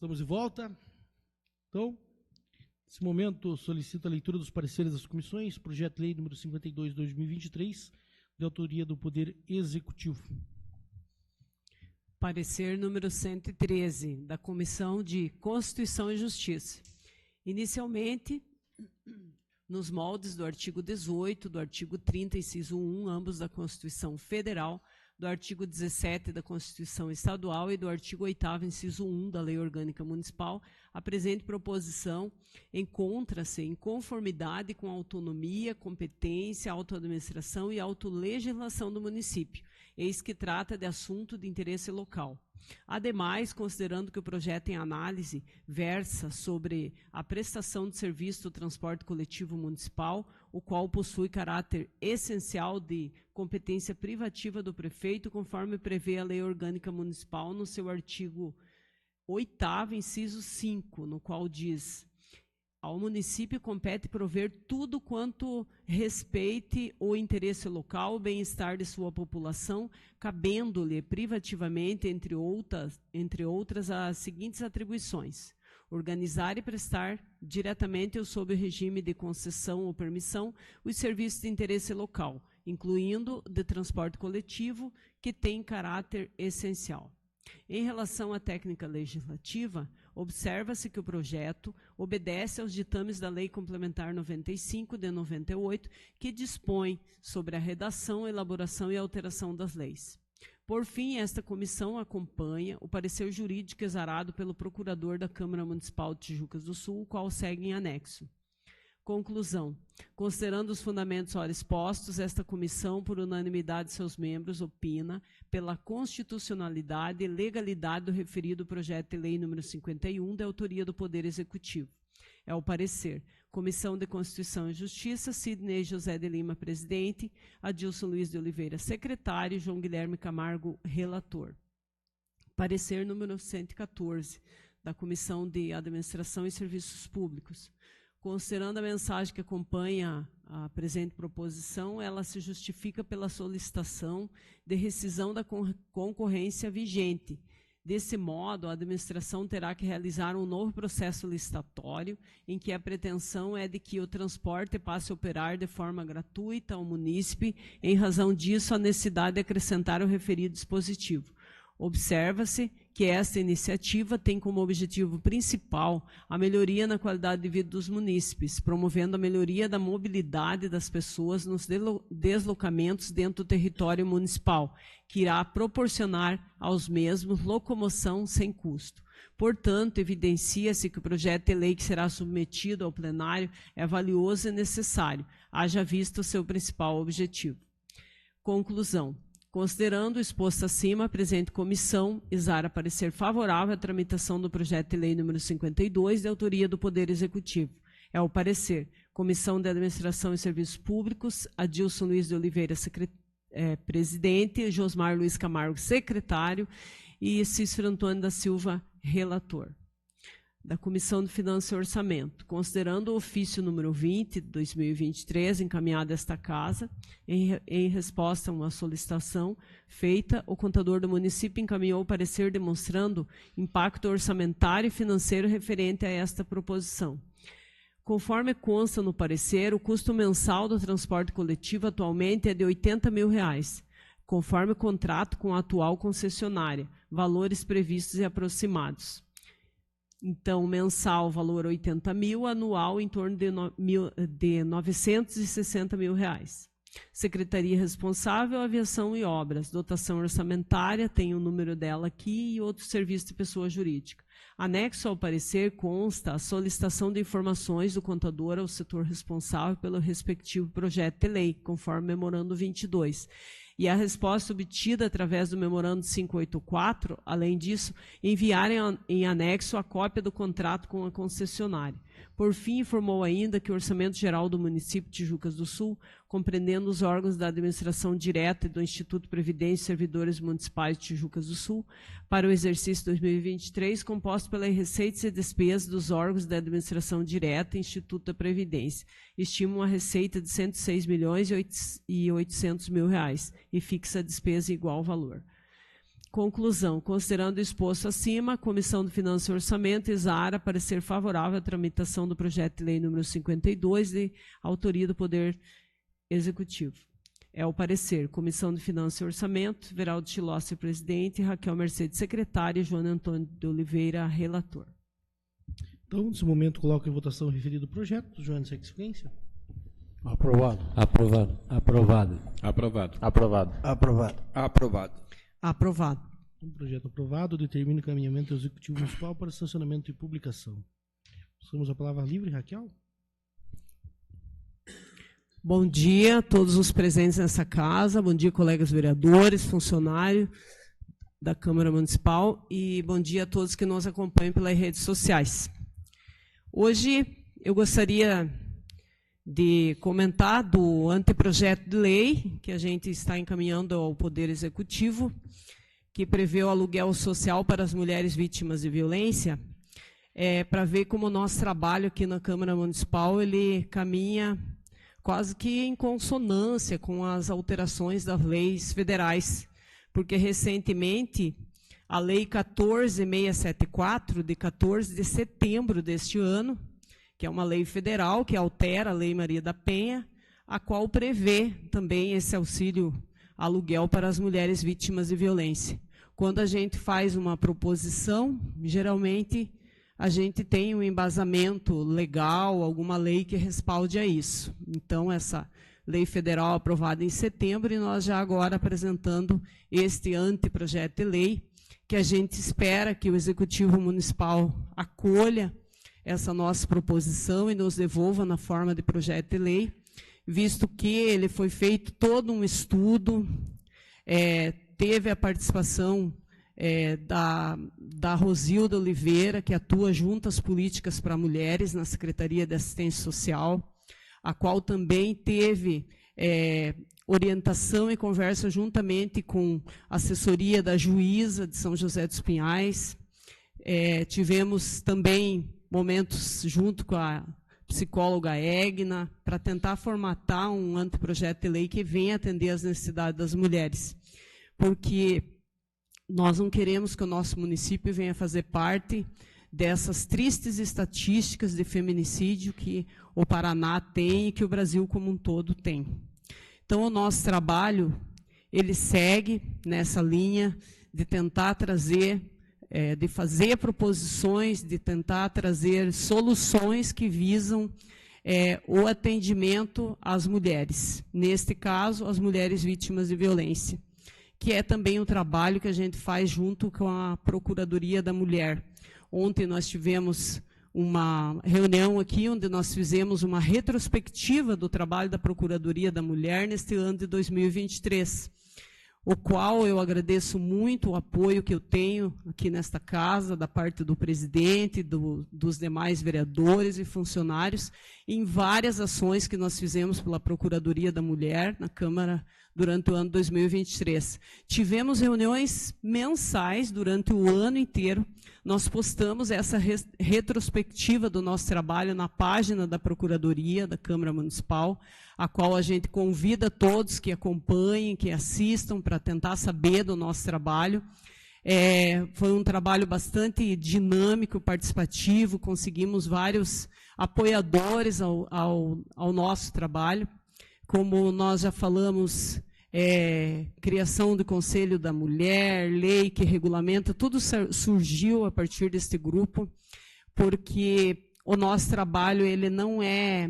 Estamos de volta. Então, nesse momento, solicito a leitura dos pareceres das comissões. Projeto de Lei número 52/2023, de autoria do Poder Executivo. Parecer número 113, da Comissão de Constituição e Justiça. Inicialmente, nos moldes do artigo 18, do artigo 30, inciso 1, ambos da Constituição Federal, do artigo 17 da Constituição Estadual e do artigo 8º, inciso 1 da Lei Orgânica Municipal, a presente proposição encontra-se em conformidade com a autonomia, competência, autoadministração e autolegislação do município, eis que trata de assunto de interesse local. Ademais, considerando que o projeto em análise versa sobre a prestação de serviço do transporte coletivo municipal, o qual possui caráter essencial de competência privativa do prefeito, conforme prevê a Lei Orgânica Municipal no seu artigo 8º, inciso 5, no qual diz: ao município compete prover tudo quanto respeite o interesse local, o bem-estar de sua população, cabendo-lhe privativamente, entre outras, as seguintes atribuições: organizar e prestar diretamente ou sob o regime de concessão ou permissão os serviços de interesse local, incluindo de transporte coletivo, que tem caráter essencial. Em relação à técnica legislativa, observa-se que o projeto obedece aos ditames da Lei Complementar 95, de 98, que dispõe sobre a redação, elaboração e alteração das leis. Por fim, esta comissão acompanha o parecer jurídico exarado pelo Procurador da Câmara Municipal de Tijucas do Sul, o qual segue em anexo. Conclusão. Considerando os fundamentos ora expostos, esta comissão, por unanimidade de seus membros, opina pela constitucionalidade e legalidade do referido projeto de lei número 51, de autoria do Poder Executivo. É o parecer. Comissão de Constituição e Justiça, Sidney José de Lima, presidente, Adilson Luiz de Oliveira, secretário, João Guilherme Camargo, relator. Parecer número 114, da Comissão de Administração e Serviços Públicos. Considerando a mensagem que acompanha a presente proposição, ela se justifica pela solicitação de rescisão da concorrência vigente. Desse modo, a administração terá que realizar um novo processo licitatório, em que a pretensão é de que o transporte passe a operar de forma gratuita ao munícipe, em razão disso, a necessidade de acrescentar o referido dispositivo. Observa-se que esta iniciativa tem como objetivo principal a melhoria na qualidade de vida dos munícipes, promovendo a melhoria da mobilidade das pessoas nos deslocamentos dentro do território municipal, que irá proporcionar aos mesmos locomoção sem custo. Portanto, evidencia-se que o projeto de lei que será submetido ao plenário é valioso e necessário, haja visto o seu principal objetivo. Conclusão. Considerando o exposto acima, a presente comissão exara parecer favorável à tramitação do projeto de lei número 52, de autoria do Poder Executivo. É o parecer. Comissão de Administração e Serviços Públicos, Adilson Luiz de Oliveira, presidente, Josmar Luiz Camargo, secretário, e Cícero Antônio da Silva, relator. Da Comissão de Finanças e Orçamento, considerando o ofício número 20, de 2023, encaminhado a esta Casa, em resposta a uma solicitação feita, o contador do município encaminhou o parecer demonstrando impacto orçamentário e financeiro referente a esta proposição. Conforme consta no parecer, o custo mensal do transporte coletivo atualmente é de R$ 80 mil, conforme o contrato com a atual concessionária, valores previstos e aproximados. Então, mensal, valor 80 mil, anual, em torno de 960 mil reais. Secretaria responsável, aviação e obras. Dotação orçamentária, tem o número dela aqui, e outro serviço de pessoa jurídica. Anexo ao parecer consta a solicitação de informações do contador ao setor responsável pelo respectivo projeto de lei, conforme memorando 22. E a resposta obtida através do memorando 584, além disso, enviarem em anexo a cópia do contrato com a concessionária. Por fim, informou ainda que o Orçamento Geral do município de Tijucas do Sul, compreendendo os órgãos da administração direta e do Instituto Previdência e Servidores Municipais de Tijucas do Sul, para o exercício 2023, composto pelas receitas e despesas dos órgãos da administração direta e Instituto da Previdência, estima uma receita de R$ 106.800.000 e fixa a despesa igual ao valor. Conclusão. Considerando o exposto acima, a Comissão de Finanças e Orçamento exara parecer favorável à tramitação do projeto de lei número 52, de autoria do Poder Executivo. É o parecer. Comissão de Finanças e Orçamento, Veraldo Chilossi, presidente, Raquel Mercedes, secretária, e Joana Antônio de Oliveira, relator. Então, nesse momento, coloco em votação o referido projeto. Joana, segue sequência. Aprovado. Aprovado. Aprovado. Aprovado. Aprovado. Aprovado. Aprovado. Aprovado. Um projeto aprovado determina o encaminhamento do Executivo Municipal para sancionamento e publicação. Passamos a palavra livre, Raquel. Bom dia a todos os presentes nessa casa, bom dia, colegas vereadores, funcionários da Câmara Municipal, e bom dia a todos que nos acompanham pelas redes sociais. Hoje eu gostaria de comentar do anteprojeto de lei que a gente está encaminhando ao Poder Executivo, que prevê o aluguel social para as mulheres vítimas de violência, para ver como o nosso trabalho aqui na Câmara Municipal ele caminha quase que em consonância com as alterações das leis federais, porque recentemente a Lei 14.674, de 14 de setembro deste ano, que é uma lei federal que altera a Lei Maria da Penha, a qual prevê também esse auxílio aluguel para as mulheres vítimas de violência. Quando a gente faz uma proposição, geralmente a gente tem um embasamento legal, alguma lei que respalde a isso. Então, essa lei federal aprovada em setembro, e nós já agora apresentando este anteprojeto de lei, que a gente espera que o Executivo Municipal acolha essa nossa proposição e nos devolva na forma de projeto de lei, visto que ele foi feito todo um estudo, teve a participação da Rosilda Oliveira, que atua junto às políticas para mulheres na Secretaria de Assistência Social, a qual também teve orientação e conversa juntamente com a assessoria da juíza de São José dos Pinhais. Tivemos também momentos junto com a psicóloga Egna, para tentar formatar um anteprojeto de lei que venha atender às necessidades das mulheres. Porque nós não queremos que o nosso município venha fazer parte dessas tristes estatísticas de feminicídio que o Paraná tem e que o Brasil como um todo tem. Então, o nosso trabalho, ele segue nessa linha de tentar trazer, de fazer proposições, de tentar trazer soluções que visam o atendimento às mulheres. Neste caso, as mulheres vítimas de violência, que é também um trabalho que a gente faz junto com a Procuradoria da Mulher. Ontem nós tivemos uma reunião aqui, onde nós fizemos uma retrospectiva do trabalho da Procuradoria da Mulher neste ano de 2023, o qual eu agradeço muito o apoio que eu tenho aqui nesta casa, da parte do presidente, dos demais vereadores e funcionários, em várias ações que nós fizemos pela Procuradoria da Mulher na Câmara durante o ano 2023. Tivemos reuniões mensais durante o ano inteiro. Nós postamos essa retrospectiva do nosso trabalho na página da Procuradoria da Câmara Municipal, a qual a gente convida todos que acompanhem, que assistam, para tentar saber do nosso trabalho. Foi um trabalho bastante dinâmico, participativo, conseguimos vários apoiadores ao nosso trabalho. Como nós já falamos, criação do Conselho da Mulher, lei que regulamenta, tudo surgiu a partir deste grupo, porque o nosso trabalho ele não é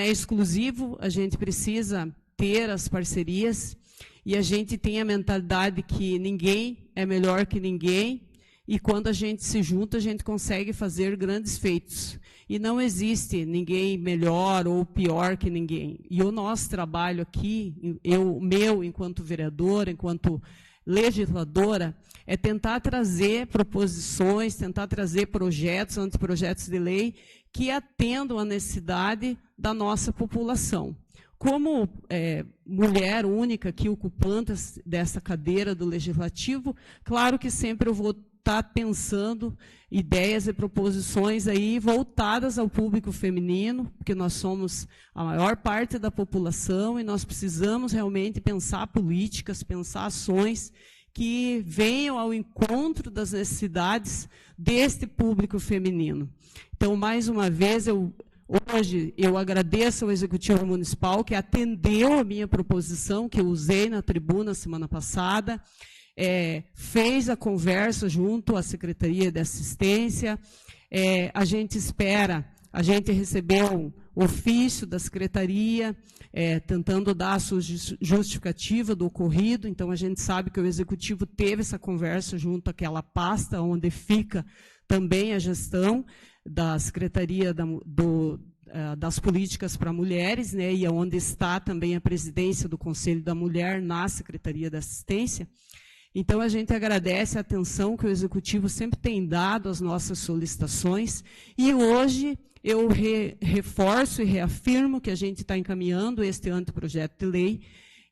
exclusivo, a gente precisa ter as parcerias, e a gente tem a mentalidade que ninguém é melhor que ninguém, e quando a gente se junta, a gente consegue fazer grandes feitos. E não existe ninguém melhor ou pior que ninguém. E o nosso trabalho aqui, enquanto vereadora, enquanto legisladora, é tentar trazer proposições, tentar trazer projetos, anteprojetos de lei, que atendam à necessidade da nossa população. Como mulher única aqui, ocupante dessa cadeira do Legislativo, claro que sempre eu vou estar pensando ideias e proposições aí voltadas ao público feminino, porque nós somos a maior parte da população e nós precisamos realmente pensar políticas, pensar ações que venham ao encontro das necessidades deste público feminino. Então, mais uma vez, hoje eu agradeço ao Executivo Municipal que atendeu a minha proposição, que eu usei na tribuna semana passada, fez a conversa junto à Secretaria de Assistência. A gente recebeu um ofício da Secretaria, tentando dar a sua justificativa do ocorrido. Então, a gente sabe que o Executivo teve essa conversa junto àquela pasta, onde fica também a gestão da Secretaria das Políticas para Mulheres, né, e onde está também a presidência do Conselho da Mulher na Secretaria da Assistência. Então, a gente agradece a atenção que o Executivo sempre tem dado às nossas solicitações, e hoje eu reforço e reafirmo que a gente está encaminhando este anteprojeto de lei,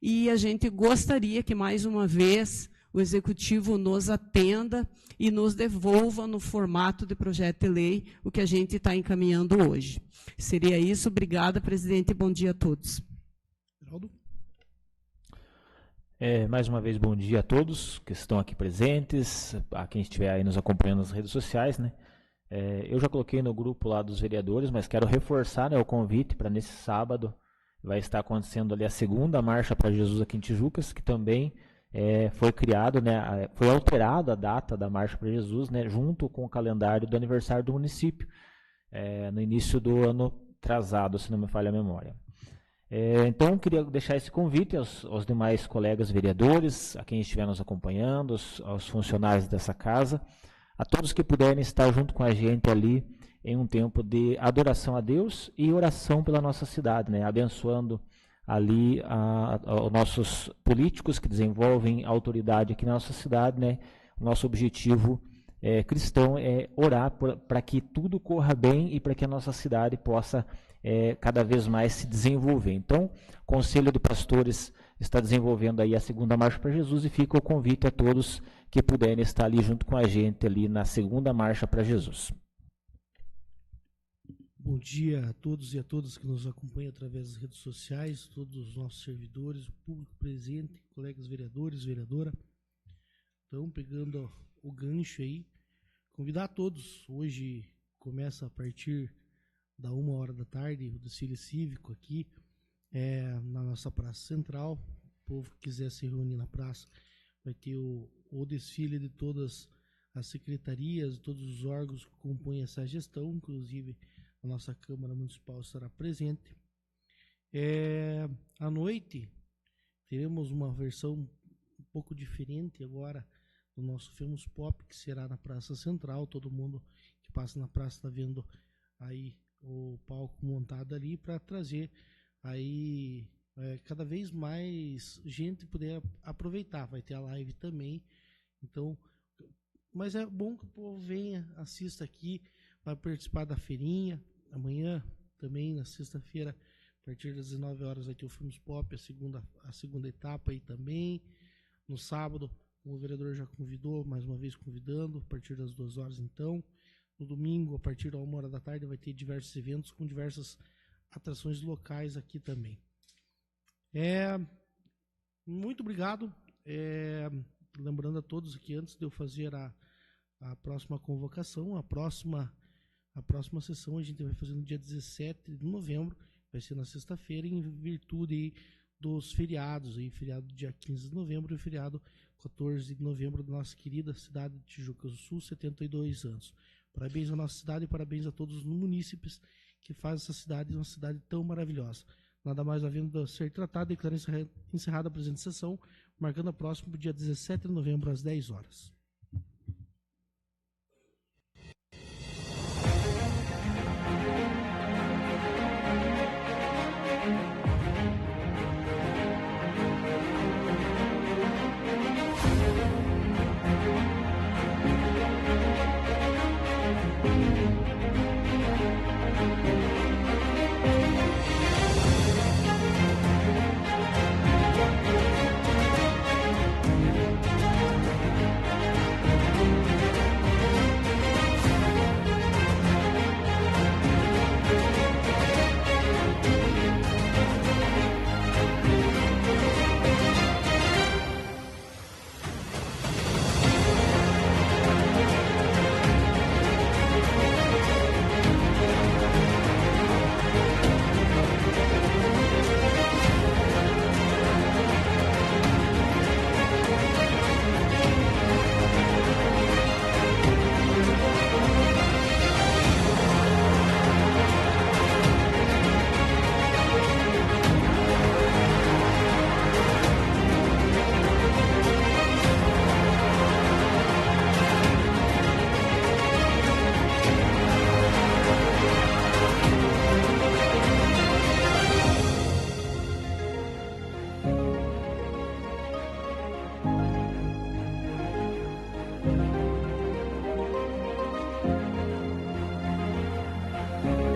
e a gente gostaria que, mais uma vez, o Executivo nos atenda e nos devolva no formato de projeto de lei o que a gente está encaminhando hoje. Seria isso. Obrigada, presidente, e bom dia a todos. Geraldo? Mais uma vez, bom dia a todos que estão aqui presentes, a quem estiver aí nos acompanhando nas redes sociais, né? Eu já coloquei no grupo lá dos vereadores, mas quero reforçar, né, o convite para nesse sábado. Vai estar acontecendo ali a segunda Marcha para Jesus aqui em Tijucas, que também foi criado, né, foi alterado a data da Marcha para Jesus, né, junto com o calendário do aniversário do município, no início do ano atrasado, se não me falha a memória. Então, queria deixar esse convite aos demais colegas vereadores, a quem estiver nos acompanhando, aos funcionários dessa casa, a todos que puderem estar junto com a gente ali em um tempo de adoração a Deus e oração pela nossa cidade, né, abençoando ali os nossos políticos que desenvolvem autoridade aqui na nossa cidade, né. O nosso objetivo cristão é orar para que tudo corra bem e para que a nossa cidade possa cada vez mais se desenvolver. Então, o Conselho de Pastores está desenvolvendo aí a segunda Marcha para Jesus, e fica o convite a todos que puderem estar ali junto com a gente ali na segunda Marcha para Jesus. Bom dia a todos e a todas que nos acompanham através das redes sociais, todos os nossos servidores, o público presente, colegas vereadores, vereadora. Então, pegando o gancho aí, convidar a todos. Hoje começa a partir da 1h da tarde o desfile cívico aqui na nossa Praça Central. O povo que quiser se reunir na praça vai ter o desfile de todas as secretarias, todos os órgãos que compõem essa gestão, inclusive a nossa Câmara Municipal estará presente. À noite teremos uma versão um pouco diferente agora do nosso Famous Pop, que será na Praça Central. Todo mundo que passa na praça está vendo aí o palco montado ali para trazer aí cada vez mais gente poder aproveitar. Vai ter a live também, então, mas é bom que o povo venha, assista aqui, vai participar da feirinha. Amanhã também, na sexta-feira, a partir das 19h vai ter o Famous Pop, a segunda etapa aí também. No sábado, o vereador já convidou, mais uma vez convidando, a partir das 2h então. No domingo, a partir da 1h da tarde, vai ter diversos eventos com diversas atrações locais aqui também. Muito obrigado. Lembrando a todos que antes de eu fazer a próxima convocação, a próxima sessão a gente vai fazer no dia 17 de novembro, vai ser na sexta-feira, em virtude aí dos feriados, aí, feriado dia 15 de novembro e feriado 14 de novembro da nossa querida cidade de Tijucas do Sul, 72 anos. Parabéns à nossa cidade e parabéns a todos os munícipes que fazem essa cidade uma cidade tão maravilhosa. Nada mais havendo a ser tratado, declaro encerrada a presente sessão, marcando a próxima para o dia 17 de novembro, às 10h. Obrigado.